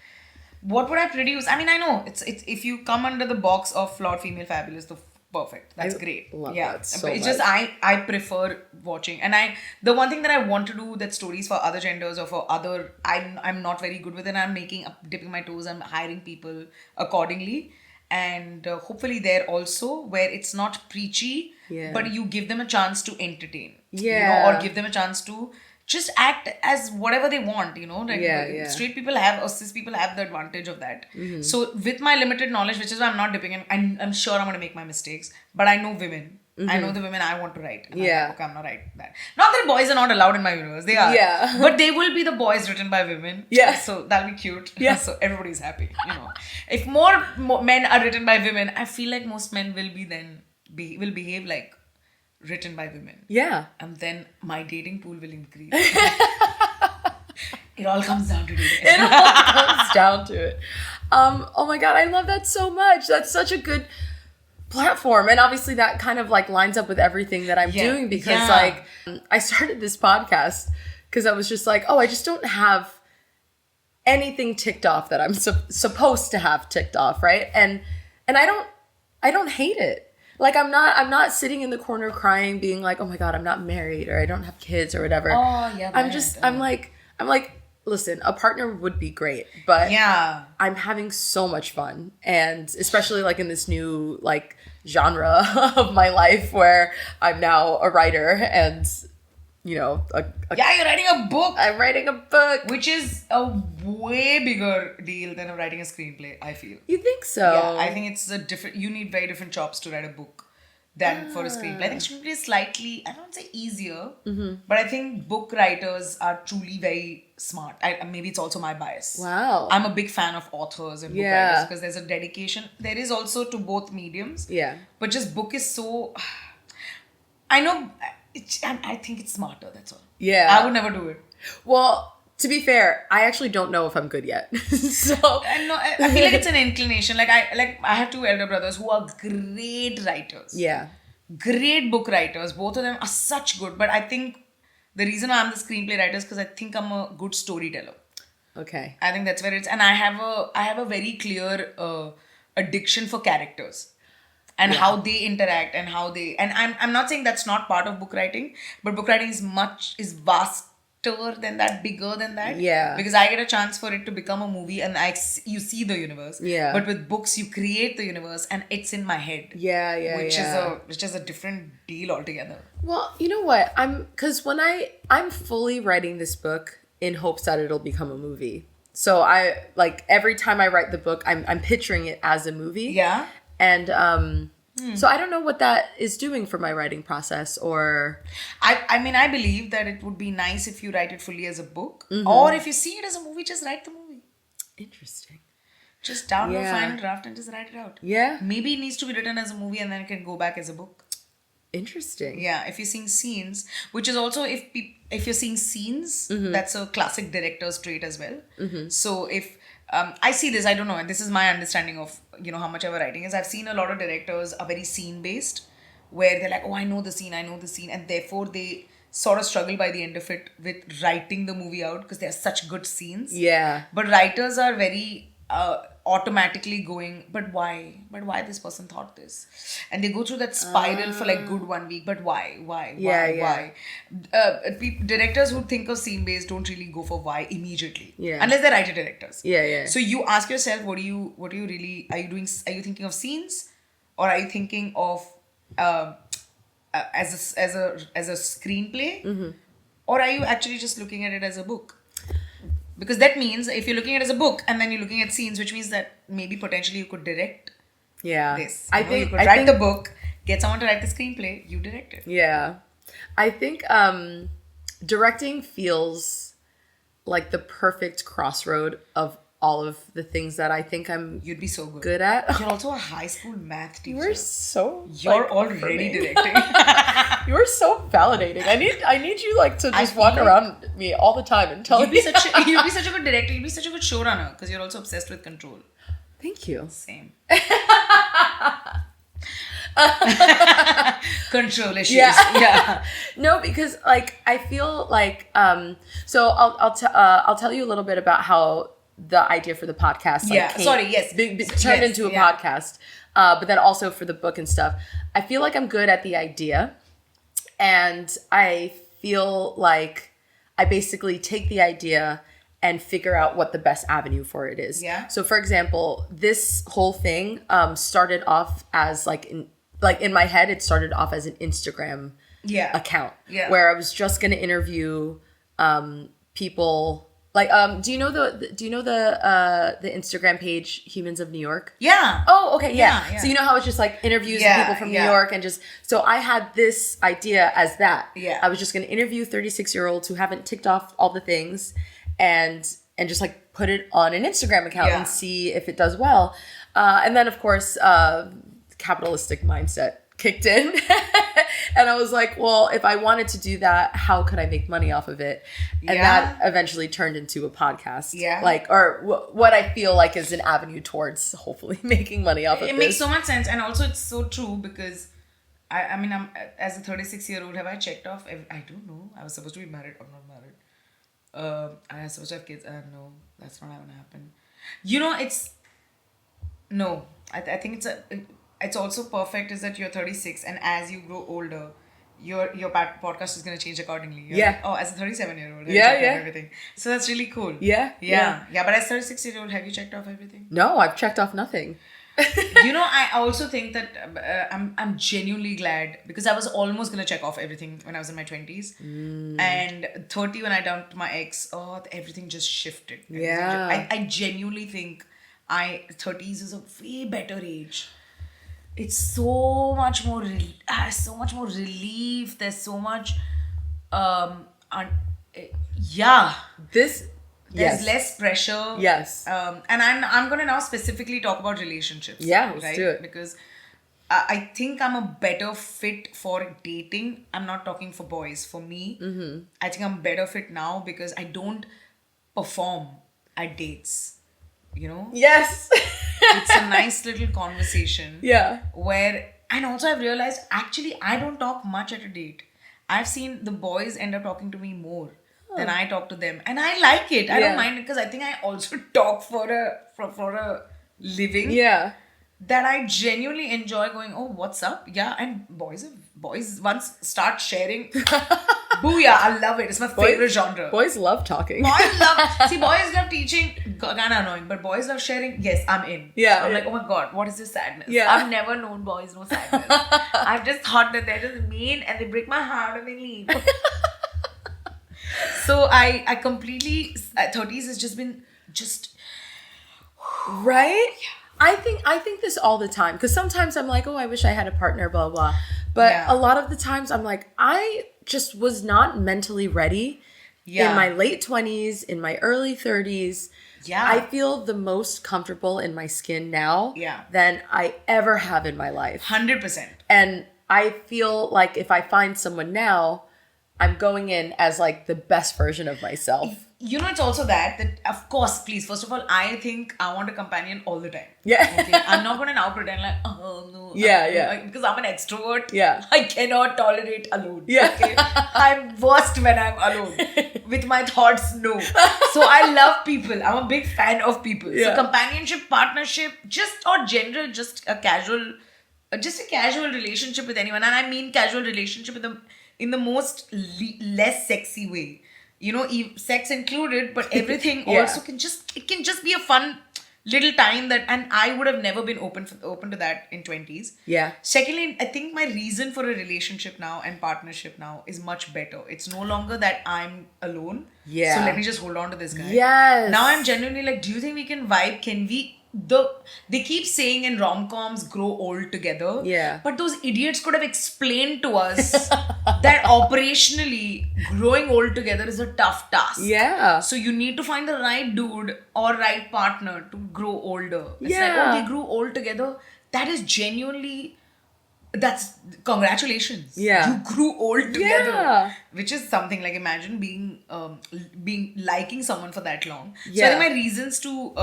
What would I produce? I mean, I know it's if you come under the box of Flawed Female Fabulous, perfect. That's great. Love that so but it's much. just I prefer watching, and the one thing that I want to do that stories for other genders or for other I'm not very good with, and I'm dipping my toes. I'm hiring people accordingly, and hopefully there also where it's not preachy, but you give them a chance to entertain, or give them a chance to just act as whatever they want, straight people have or cis people have the advantage of that. Mm-hmm. So with my limited knowledge, which is why I'm not dipping in, I'm sure I'm going to make my mistakes, but I know women. Mm-hmm. I know the women I want to write. And I'm like, okay, I'm not writing that. Not that boys are not allowed in my universe. They are. Yeah. But they will be the boys written by women. Yeah. So that'll be cute. Yeah. So everybody's happy, If more men are written by women, I feel like most men will behave like written by women. Yeah. And then my dating pool will increase. It all comes down to dating. It all comes down to it. Oh my God, I love that so much. That's such a good platform. And obviously that kind of like lines up with everything that I'm doing because like I started this podcast because I was just like, oh, I just don't have anything ticked off that I'm supposed to have ticked off, right? And I don't hate it. Like I'm not sitting in the corner crying, being like, oh my God, I'm not married or I don't have kids or whatever. Oh yeah. I'm like, listen, a partner would be great, but I'm having so much fun, and especially like in this new like genre of my life where I'm now a writer and you know you're writing a book. I'm writing a book, which is a way bigger deal than writing a screenplay, I feel. You think so? Yeah, I think it's you need very different chops to write a book than for a screenplay. I think screenplay is slightly, I don't say easier, but I think book writers are truly very smart. Maybe it's also my bias. Wow. I'm a big fan of authors and book writers because there's a dedication. There is also to both mediums. Yeah. But just book is so... I know... I think it's smarter, that's all. Yeah. I would never do it. Well, to be fair, I actually don't know if I'm good yet. So I feel like it's an inclination. I have two elder brothers who are great writers. Yeah. Great book writers. Both of them are such good. But I think the reason I'm the screenplay writer is because I think I'm a good storyteller. Okay. I think that's where it's... And I have a very clear addiction for characters. And how they interact and how they... And I'm not saying that's not part of book writing, but book writing is vaster than that, bigger than that. Yeah. Because I get a chance for it to become a movie and you see the universe. Yeah. But with books, you create the universe and it's in my head. Yeah. Which is a different deal altogether. Well, you know what? Because when I'm fully writing this book in hopes that it'll become a movie. So I, like, every time I write the book, I'm picturing it as a movie. Yeah. And so I don't know what that is doing for my writing process or... I mean, I believe that it would be nice if you write it fully as a book. Or if you see it as a movie, just write the movie. Interesting. Just download final draft and just write it out. Yeah. Maybe it needs to be written as a movie and then it can go back as a book. Interesting. Yeah, if you're seeing scenes, which is also if you're seeing scenes, that's a classic director's trait as well. So if... I see this, I don't know, and this is my understanding of, how much ever writing is. I've seen a lot of directors are very scene-based, where they're like, oh, I know the scene, and therefore they sort of struggle by the end of it with writing the movie out because they're such good scenes. Yeah. But writers are very automatically going, but why? But why this person thought this? And they go through that spiral for like good 1 week, but why? Why? Directors who think of scene-based don't really go for why immediately. Yeah. Unless they're writer directors. Yeah. So you ask yourself, what do you really, are you thinking of scenes? Or are you thinking of as a screenplay? Or are you actually just looking at it as a book? Because that means if you're looking at it as a book and then you're looking at scenes, which means that maybe potentially you could direct this. I think you could write the book, get someone to write the screenplay, you direct it. Yeah. I think directing feels like the perfect crossroad of all of the things that I think you'd be so good at. You're also a high school math teacher. You're already directing. You are so validating. I need you like to just walk around me all the time and tell me. You'd be such a good director. You'd be such a good showrunner because you're also obsessed with control. Thank you. Same. Control issues. Yeah. No, because like I feel like so I'll tell you a little bit about how the idea for the podcast turned into a podcast, but then also for the book and stuff. I feel like I'm good at the idea, and I feel like I basically take the idea and figure out what the best avenue for it is. Yeah. So for example, this whole thing started off as in my head, it started off as an Instagram account where I was just going to interview people. Like, do you know the Instagram page Humans of New York? Yeah. Oh, okay, yeah. Yeah. So you know how it's just like interviews of people from New York and just, so I had this idea as that. Yeah. I was just going to interview 36-year-olds who haven't ticked off all the things and just like put it on an Instagram account and see if it does well. And then of course, capitalistic mindset kicked in And I was like, well, if I wanted to do that, how could I make money off of it? And that eventually turned into a podcast. Yeah. Like, or what I feel like is an avenue towards hopefully making money off of It this. makes so much sense. And also it's so true because I mean, I'm as a 36-year-old, have I checked off? I don't know. I was supposed to be married. I'm not married. I was supposed to have kids. No, that's not going to happen. You know, no. I think it's also perfect is that you're 36 and as you grow older, your podcast is going to change accordingly. You're like, oh, as a 37-year-old, have you checked off everything? So that's really cool. Yeah. But as a 36-year-old, have you checked off everything? No, I've checked off nothing. You know, I also think that I'm genuinely glad because I was almost going to check off everything when I was in my 20s. And 30 when I dumped my ex, everything just shifted. I genuinely think 30s is a way better age. It's so much more relief. There's so much There's less pressure. Yes. And I'm going to now specifically talk about relationships. Yeah, let's do it. Because I think I'm a better fit for dating. I'm not talking for boys. For me, I think I'm better fit now because I don't perform at dates. You know? Yes. It's a nice little conversation. Yeah. And also I've realized actually I don't talk much at a date. I've seen the boys end up talking to me more than I talk to them. And I like it. I don't mind it because I think I also talk for a living. Yeah. That I genuinely enjoy going, oh, what's up? Yeah. And boys once start sharing. Booyah, I love it. It's my favorite genre. Boys love talking. Boys love teaching. Kind of annoying, but boys love sharing. Yes, I'm in. Yeah. So I'm like, oh my God, what is this sadness? Yeah. I've never known boys know sadness. I've just thought that they're just mean and they break my heart and they leave. So I completely 30s has just been right. I think this all the time because sometimes I'm like, oh, I wish I had a partner, blah blah. But a lot of the times I'm like, I just was not mentally ready. In my late 20s, in my early 30s. Yeah. I feel the most comfortable in my skin now than I ever have in my life. 100%. And I feel like if I find someone now, I'm going in as like the best version of myself. You know, it's also that of course, please, first of all, I think I want a companion all the time. Yeah. Okay? I'm not going to now pretend like, oh, no. Because I'm an extrovert. Yeah. I cannot tolerate alone. Yeah. Okay? I'm worst when I'm alone. With my thoughts, no. So I love people. I'm a big fan of people. Yeah. So companionship, partnership, just a casual relationship with anyone. And I mean casual relationship in the most less sexy way. You know, sex included, but everything also can just be a fun little time and I would have never been open to that in 20s. Yeah. Secondly, I think my reason for a relationship now and partnership now is much better. It's no longer that I'm alone. Yeah. So let me just hold on to this guy. Yes. Now I'm genuinely like, do you think we can vibe? Can we? They keep saying in rom-coms grow old together. Yeah. But those idiots could have explained to us that operationally growing old together is a tough task. Yeah. So you need to find the right dude or right partner to grow older. It's like, Yeah. oh, they grew old together. That is genuinely... That's congratulations. Yeah. You grew old together. Yeah. Which is something like imagine being liking someone for that long. So Yeah. I think my reasons to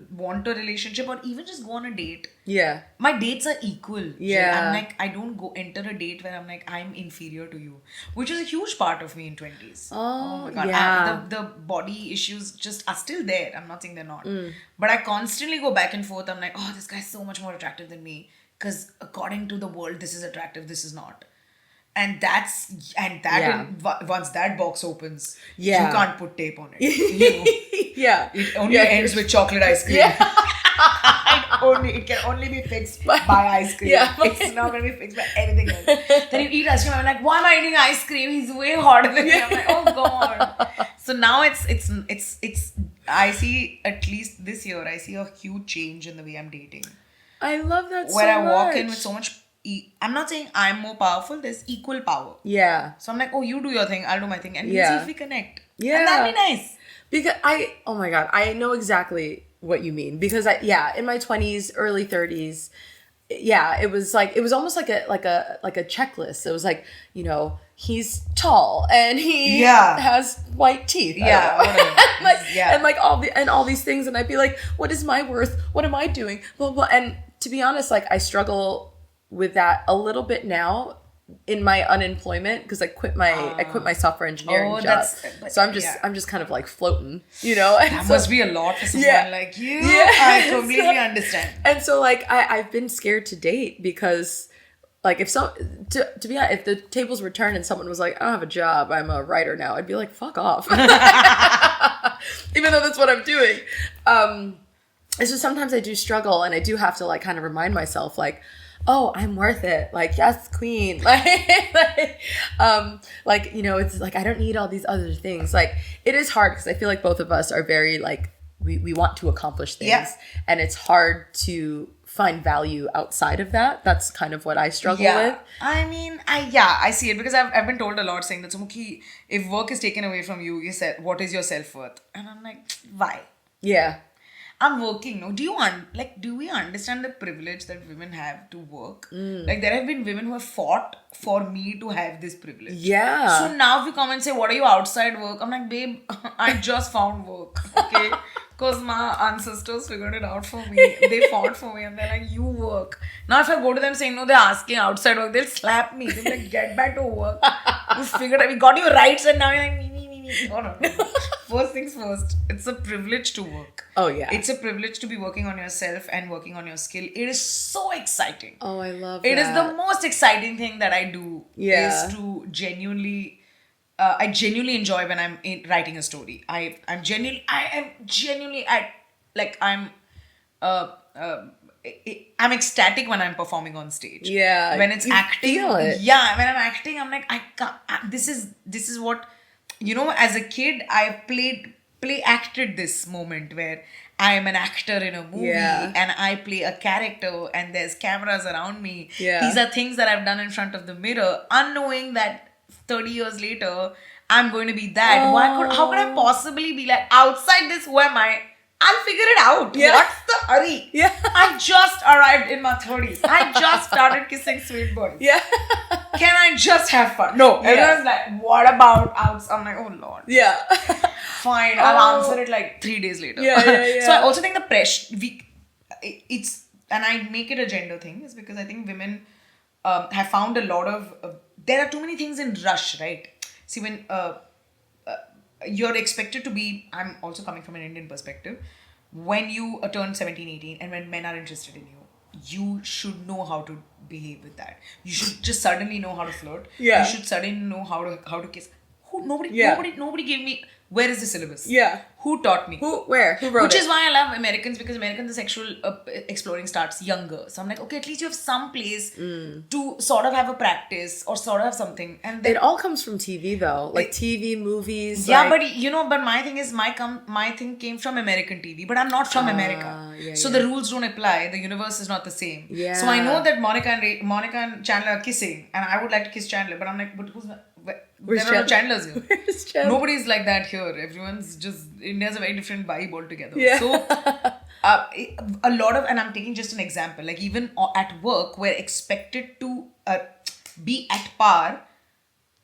want a relationship or even just go on a date. Yeah. My dates are equal. Yeah. I'm like, I don't go enter a date where I'm like, I'm inferior to you. Which is a huge part of me in 20s. Oh my God. yeah. The body issues just are still there. I'm not saying they're not. But I constantly go back and forth. I'm like, oh, this guy's so much more attractive than me. Because according to the world, this is attractive, this is not. And once that box opens, you can't put tape on it. You know? Yeah. It only ends with chocolate ice cream. Yeah. It can only be fixed by ice cream. Yeah. It's not going to be fixed by anything else. Then you eat ice cream, I'm like, why am I eating ice cream? He's way hotter than me. I'm like, oh God. So now it's I see, at least this year, I see a huge change in the way I'm dating. I love that so much. Where I walk in with so much... I'm not saying I'm more powerful. There's equal power. Yeah. So I'm like, oh, you do your thing. I'll do my thing. And we'll see if we connect. Yeah. And that'd be nice. Because oh my God, I know exactly what you mean. Because in my 20s, early 30s, yeah, it was almost like a checklist. It was like, you know, he's tall and he has white teeth. Yeah. And like all these things, and I'd be like, what is my worth? What am I doing? Blah blah. And to be honest, like I struggle with that a little bit now in my unemployment, because I quit my software engineering job. So I'm just kind of like floating, you know. And that must be a lot for someone like you. I completely understand. And so like I've been scared to date, because like if to be honest, if the tables were turned and someone was like, I don't have a job, I'm a writer now, I'd be like, fuck off. Even though that's what I'm doing. It's just sometimes I do struggle, and I do have to like kind of remind myself like, oh, I'm worth it. Like, yes, queen. Like, you know, it's like, I don't need all these other things. Like, it is hard, because I feel like both of us are very like, we want to accomplish things. Yeah. And it's hard to find value outside of that. That's kind of what I struggle with. I mean, I see it, because I've been told a lot saying that, Sumukhi, if work is taken away from you, you said, what is your self-worth? And I'm like, why? Yeah. I'm working. No, do we understand the privilege that women have to work? Like, there have been women who have fought for me to have this privilege. Yeah. So now if you come and say, what are you outside work? I'm like, babe, I just found work. Okay. Because my ancestors figured it out for me. They fought for me, and they're like, you work. Now if I go to them saying, no, they're asking outside work, they'll slap me. They'll be like, get back to work. We got your rights, and now you're like, me. No. First things first, it's a privilege to work. Oh, yeah. It's a privilege to be working on yourself and working on your skill. It is so exciting. Oh, I love that. It is the most exciting thing that I do. Yeah. Is to genuinely... I genuinely enjoy when I'm writing a story. I'm ecstatic when I'm performing on stage. Yeah. When it's acting. Feel it. Yeah. When I'm acting, I'm like, I can't... This is what... You know, as a kid, I acted this moment where I am an actor in a movie and I play a character and there's cameras around me. Yeah. These are things that I've done in front of the mirror, unknowing that 30 years later, I'm going to be that. How could I possibly be like, outside this, who am I? I'll figure it out. Yeah. What's the hurry? Yeah. I just arrived in my 30s. I just started kissing sweet boys. Yeah. Can I just have fun? No. Everyone's like, what about outside? I'm like, oh Lord. Yeah. Fine. I'll answer it like 3 days later. Yeah. So I also think the pressure, and I make it a gender thing, is because I think women have found a lot of, there are too many things in rush, right? See, when you're expected to be, I'm also coming from an Indian perspective, when you turn 17, 18 and when men are interested in you, you should know how to behave with that. You should just suddenly know how to flirt. Yeah. You should suddenly know how to kiss. Nobody gave me, where is the syllabus? Yeah. Who taught me? Who wrote it? Which is why I love Americans, because Americans, the sexual exploring starts younger. So I'm like, okay, at least you have some place to sort of have a practice or sort of have something. And then, it all comes from TV though, like TV, movies. Yeah, but my thing is, my thing came from American TV, but I'm not from America. So the rules don't apply. The universe is not the same. Yeah. So I know that Monica and Chandler are kissing, and I would like to kiss Chandler, but I'm like, but there are no Chandlers here. Where's Chandler? Nobody's like that here. Everyone's just, India's a very different vibe altogether. Yeah. So a lot of, and I'm taking just an example, like even at work, we're expected to be at par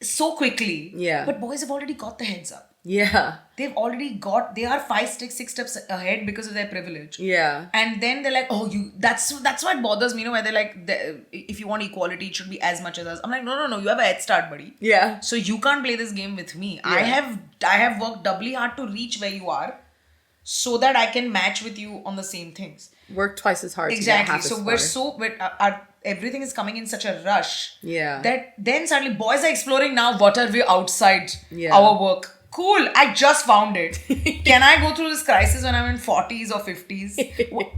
so quickly. Yeah. But boys have already got the heads up. Yeah. They are 5, 6 steps ahead because of their privilege. Yeah. And then they're like, oh, that's why it bothers me, you know, where they're like, if you want equality, it should be as much as us. I'm like, no, you have a head start, buddy. Yeah. So you can't play this game with me. Yeah. I have worked doubly hard to reach where you are, so that I can match with you on the same things. Work twice as hard. Exactly. So everything is coming in such a rush. Yeah. That then suddenly boys are exploring now what are we outside our work. Cool, I just found it. Can I go through this crisis when I'm in 40s or 50s?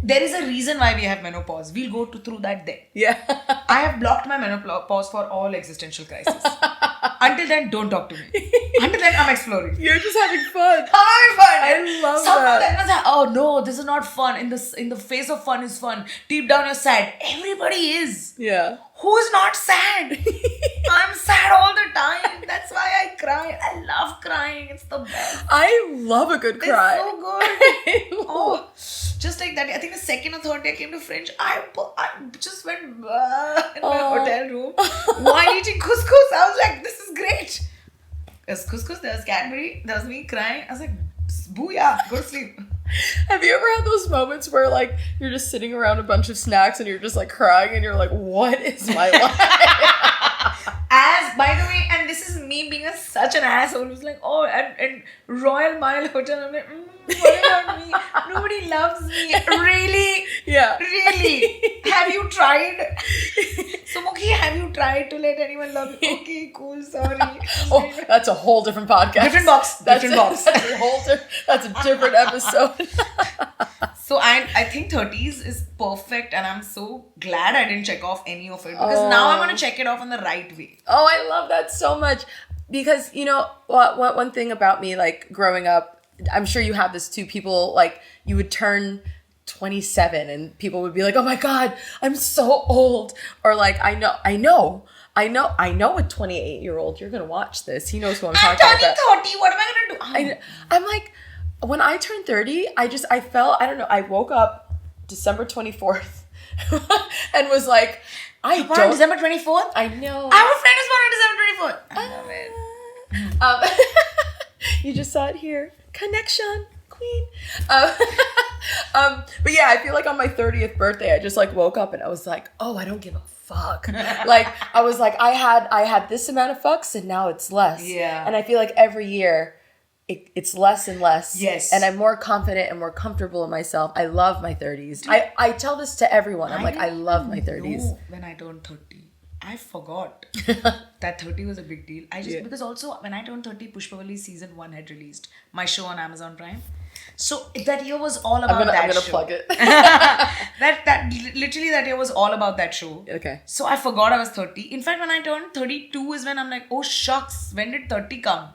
There is a reason why we have menopause. We'll go through that then. Yeah. I have blocked my menopause for all existential crises. Until then, don't talk to me. Until then, I'm exploring. You're just having fun. I'm having fun. I love Someone that. then was like, oh no, this is not fun. In the face of fun is fun. Deep down you're sad. Everybody is. Yeah. Who's not sad? I'm sad all the time. That's why I cry. I love crying. It's the best. I love a good cry. It's so good. just like that. I think the second or third day I came to Fringe, I just went in my hotel room while eating couscous. I was like, this is great. There's couscous, there's Cadbury, there was me crying. I was like, booyah, go to sleep. Have you ever had those moments where like you're just sitting around a bunch of snacks and you're just like crying and you're like, what is my life? By the way, and this is me being such an asshole who's like, oh, and Royal Mile Hotel. I'm like, what about me? Nobody loves me. Really? Yeah. Really? Have you tried? Sumukhi, have you tried to let anyone love you? Okay, cool, sorry. Oh, that's a whole different podcast. Different box. That's a different episode. So I think 30s is perfect, and I'm so glad I didn't check off any of it, because now I'm going to check it off in the right way. Oh, I love that so much. Because, you know, what one thing about me, like, growing up, I'm sure you have this too. People, like, you would turn 27 and people would be like, oh my God, I'm so old. Or like, I know a 28-year-old, you're going to watch this. He knows who I'm talking about. I'm turning 30. What am I going to do? I'm like, when I turned 30, I felt, I don't know, I woke up December 24th and was like, on December 24th? I know. I have a friend who's born on December 24th. I love it. You just saw it here. Connection, queen. But yeah, I feel like on my 30th birthday, I just like woke up and I was like, oh, I don't give a fuck. Like, I was like, I had this amount of fucks and now it's less. Yeah. And I feel like every year it's less and less. Yes. And I'm more confident and more comfortable in myself. I love my 30s. Dude, I tell this to everyone. I'm like, I love my 30s. When I turned 30, I forgot that 30 was a big deal. Because also when I turned 30, Pushpavalli season 1 had released, my show on Amazon Prime. So that year was all about that show. I'm gonna plug it. Literally that year was all about that show. Okay. So I forgot I was 30. In fact, when I turned 32 is when I'm like, oh shucks, when did 30 come?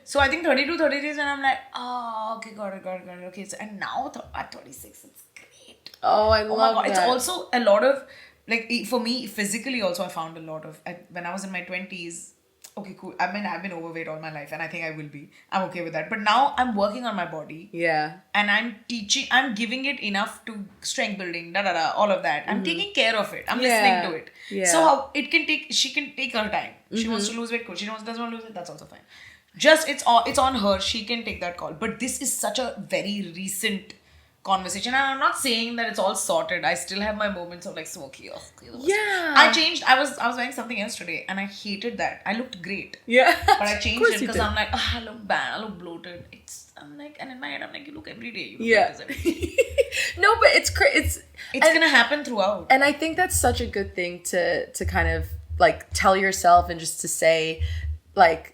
So I think 32, 33 is when I'm like, oh, okay, got it. Okay, so, and now at 36, it's great. Oh, I love my God. that. It's also a lot of, like, for me, physically also I found a lot of, when I was in my 20s, okay, cool. I mean, I've been overweight all my life and I think I will be. I'm okay with that. But now I'm working on my body. Yeah. And I'm giving it enough to strength building, all of that. I'm taking care of it. I'm listening to it. Yeah. So how she can take her time. She wants to lose weight, cool. She doesn't want to lose it, that's also fine. Just, it's on her. She can take that call. But this is such a very recent conversation, and I'm not saying that it's all sorted. I still have my moments of like smoky. Yeah. I changed. I was wearing something else today, and I hated that. I looked great. Yeah. But I changed it because I'm like, I look bad. I look bloated. I'm like, and in my head, I'm like, you look every day. You look like this every day. No, but it's gonna happen throughout. And I think that's such a good thing to kind of like tell yourself, and just to say, like,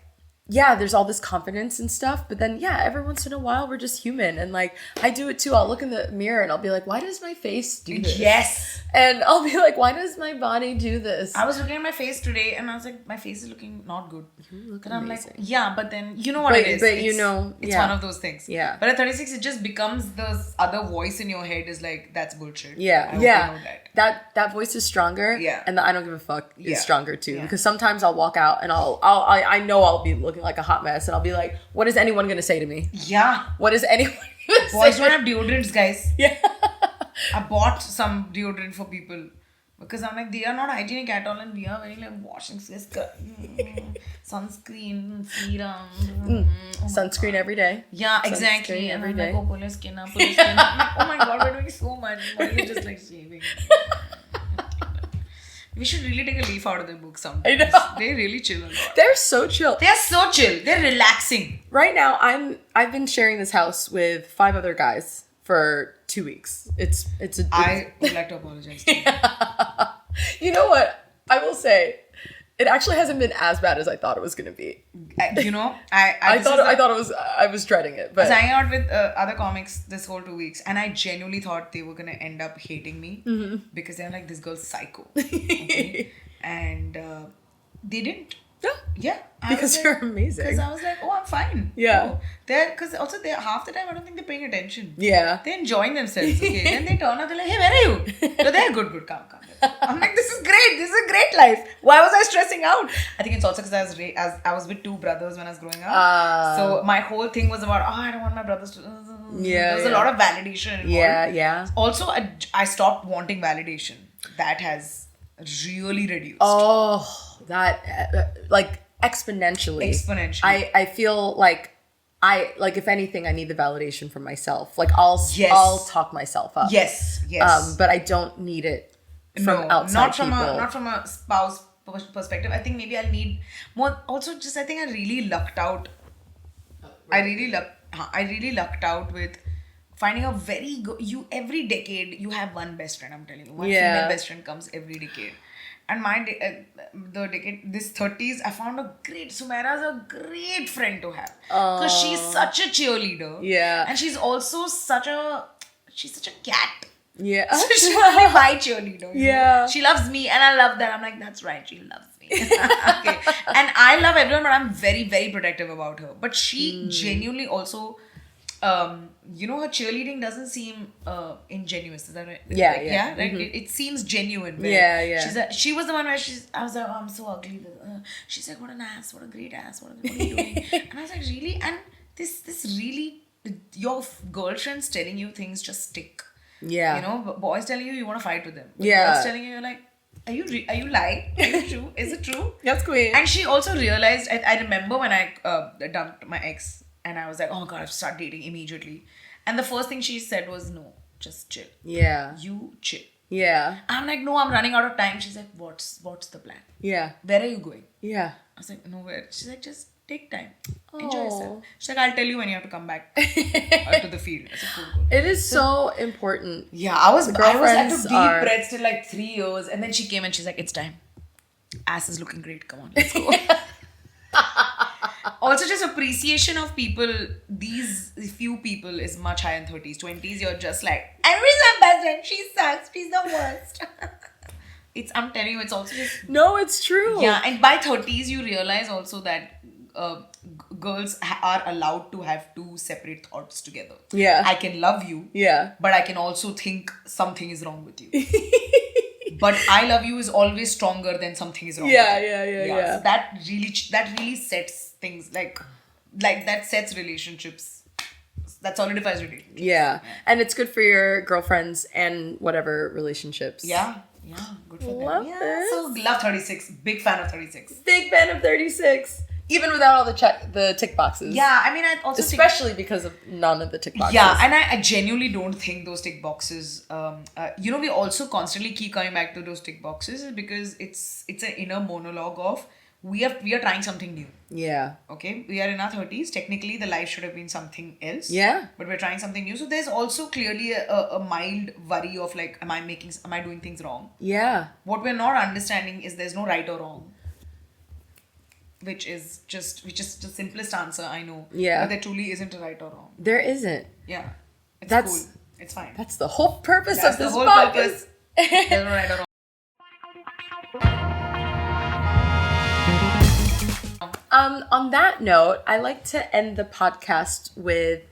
yeah, there's all this confidence and stuff, but then, yeah, every once in a while, we're just human. And, like, I do it, too. I'll look in the mirror and I'll be like, why does my face do this? Yes. And I'll be like, why does my body do this? I was looking at my face today and I was like, my face is looking not good. You look and amazing. I'm like, yeah, but then, you know what it is. But it's one of those things. Yeah. But at 36, it just becomes the other voice in your head is like, that's bullshit. Yeah. I hope you know that. That voice is stronger. Yeah. And the I don't give a fuck is stronger, too. Yeah. Because sometimes I'll walk out and I know I'll be looking like a hot mess, and I'll be like, what is anyone going to say to me? Yeah. What is anyone going to say? Boys don't have deodorants, guys. Yeah. I bought some deodorant for people because I'm like, they are not hygienic at all, and we are very like washing sunscreen, serum. Sunscreen every day. Yeah, Sunscreen exactly. And every I'm day. like, oh, pull your skin up. I'm like, oh my God, we're doing so much. Why are you just like shaving? We should really take a leaf out of their book sometimes. I know. They really chill a lot. They're so chill. They're so chill. They're relaxing. Right now, I've been sharing this house with 5 other guys for 2 weeks. I would like to apologize to you. You know what? I will say, it actually hasn't been as bad as I thought it was going to be. I was dreading it. But I was hanging out with other comics this whole 2 weeks, and I genuinely thought they were going to end up hating me because they're like, this girl's psycho. Okay? And they didn't. Yeah. Because you're amazing. Because I was like, oh, I'm fine. Yeah. Oh, because also half the time I don't think they're paying attention. Yeah. They're enjoying themselves. Okay. Then they turn out, they're like, hey, where are you? So they're good, come. I'm like, this is great. This is a great life. Why was I stressing out? I think it's also because I was with 2 brothers when I was growing up. So my whole thing was about, I don't want my brothers to. there was a lot of validation involved. Yeah. Also, I stopped wanting validation. That has really reduced. Oh, that like exponentially. I feel like if anything, I need the validation from myself. Like I'll talk myself up. Yes. But I don't need it from outside people. Not from a spouse perspective. I think maybe I'll need more. Also, just I think I really lucked out. I really lucked out with finding a very good. Every decade you have one best friend. I'm telling you, one female best friend comes every decade. And the decade, this 30s, I found Sumaira's a great friend to have. Because she's such a cheerleader. Yeah. And she's also such a cat. Yeah. So she's really my cheerleader. Yeah. She loves me and I love that. I'm like, that's right, she loves me. Okay. And I love everyone, but I'm very, very protective about her. But she genuinely also, her cheerleading doesn't seem ingenuous. Is that right? Yeah. Right? It seems genuine. Yeah. She was the one where I was like, oh, I'm so ugly. She's like, what an ass, what a great ass, what are you doing? And I was like, really? And this really, your girlfriend's telling you things just stick. Yeah. Boys telling you want to fight with them. Yeah. Girls telling you're like, are you lying? Are you true? Is it true? That's queen. And she also realized, I remember when I dumped my ex and I was like, oh my God, I have to start dating immediately. And the first thing she said was, no, just chill. Yeah. You chill. Yeah. I'm like, no, I'm running out of time. She's like, what's the plan? Yeah. Where are you going? Yeah. I was like, nowhere. She's like, just take time. Enjoy yourself. She's like, I'll tell you when you have to come back to the field. I said, cool. It is so important. Yeah, I took deep girlfriends breaths till like 3 years, and then she came and she's like, it's time. Ass is looking great. Come on, let's go. Also, just appreciation of people. These few people is much higher in 30s. 20s, you're just like, everybody's my best friend. She sucks. She's the worst. I'm telling you, it's also just... No, it's true. Yeah, and by 30s, you realize also that girls are allowed to have two separate thoughts together. Yeah. I can love you. Yeah. But I can also think something is wrong with you. But I love you is always stronger than something is wrong with you. Yeah. So that really sets things like that sets relationships. That solidifies relationships. Yeah. And it's good for your girlfriends and whatever relationships. Yeah, good for Love them. this. So love 36. Big fan of 36. Big fan of 36. Even without all the tick boxes. Yeah, I mean, I also especially because of none of the tick boxes. Yeah, and I genuinely don't think those tick boxes. We also constantly keep coming back to those tick boxes because it's an inner monologue of we are trying something new. Yeah. Okay, we are in our 30s. Technically, the life should have been something else. Yeah. But we're trying something new. So there's also clearly a mild worry of like, am I doing things wrong? Yeah. What we're not understanding is there's no right or wrong. Which is just the simplest answer I know. Yeah. But there truly isn't a right or wrong. There isn't. Yeah. It's That's cool. It's fine. That's the whole purpose That's of this the whole podcast. purpose. There's no right or wrong. On that note, I like to end the podcast with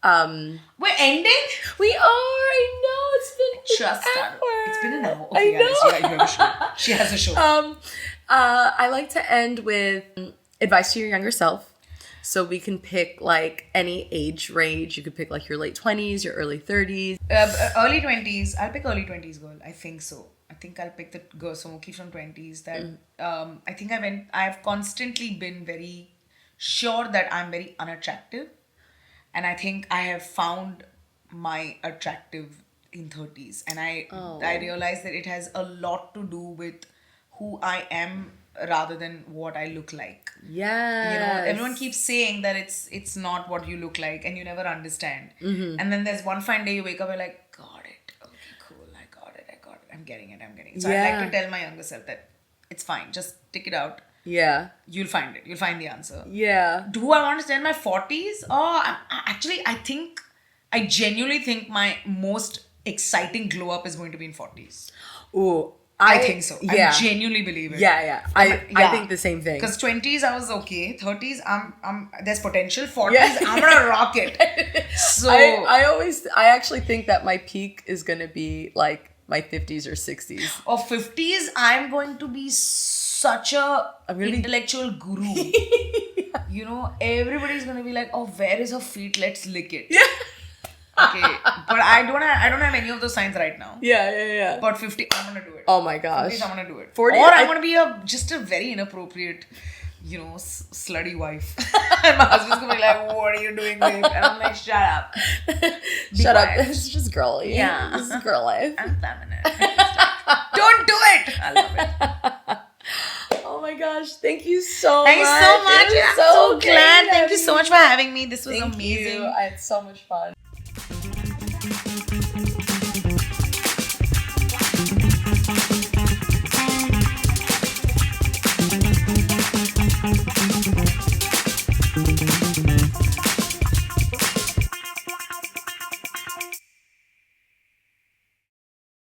We're ending? we are. I know it's been Just an started. hour. It's been an hour. I Okay, know. Alice, you have a show. She has a show. I like to end with advice to your younger self. So we can pick like any age range. You could pick like your late 20s, your early 30s. Early 20s. I'll pick early 20s girl. I think so. I think I'll pick the girl Sumukhi from 20s. That I think I've constantly been very sure that I'm very unattractive. And I think I have found my attractive in 30s. And I realized that it has a lot to do with who I am rather than what I look like. Yeah. Everyone keeps saying that it's not what you look like and you never understand. And then there's one fine day you wake up and like, got it. Okay, cool. I got it. I'm getting it. So I like to tell my younger self that it's fine. Just stick it out. Yeah. You'll find it. You'll find the answer. Yeah. Do I want to stay in my 40s? I genuinely think my most exciting glow up is going to be in 40s. Ooh. I think so. Yeah. I genuinely believe it. Yeah. I think the same thing. Because 20s I was okay. 30s I'm there's potential. 40s I'm gonna rock it. So I actually think that my peak is gonna be like my 50s or 60s. Or 50s I'm going to be such a intellectual guru. Everybody's gonna be like, oh, where is her feet? Let's lick it. Yeah. Okay, but I don't have any of those signs right now. Yeah. But 50, I'm gonna do it. Oh my gosh. 50, I'm gonna do it. 40, or I'm gonna be just a very inappropriate, slutty wife. And my husband's gonna be like, "What are you doing, babe?" And I'm like, "Shut up. Shut up. quiet. It's just girly. Yeah. This is girl life. I'm feminine." Don't do it. I love it. Oh my gosh. Thank you so Thank you much. so much. It was I'm so great glad. Thank you having so much for having me. This was Thank amazing. you. I had so much fun.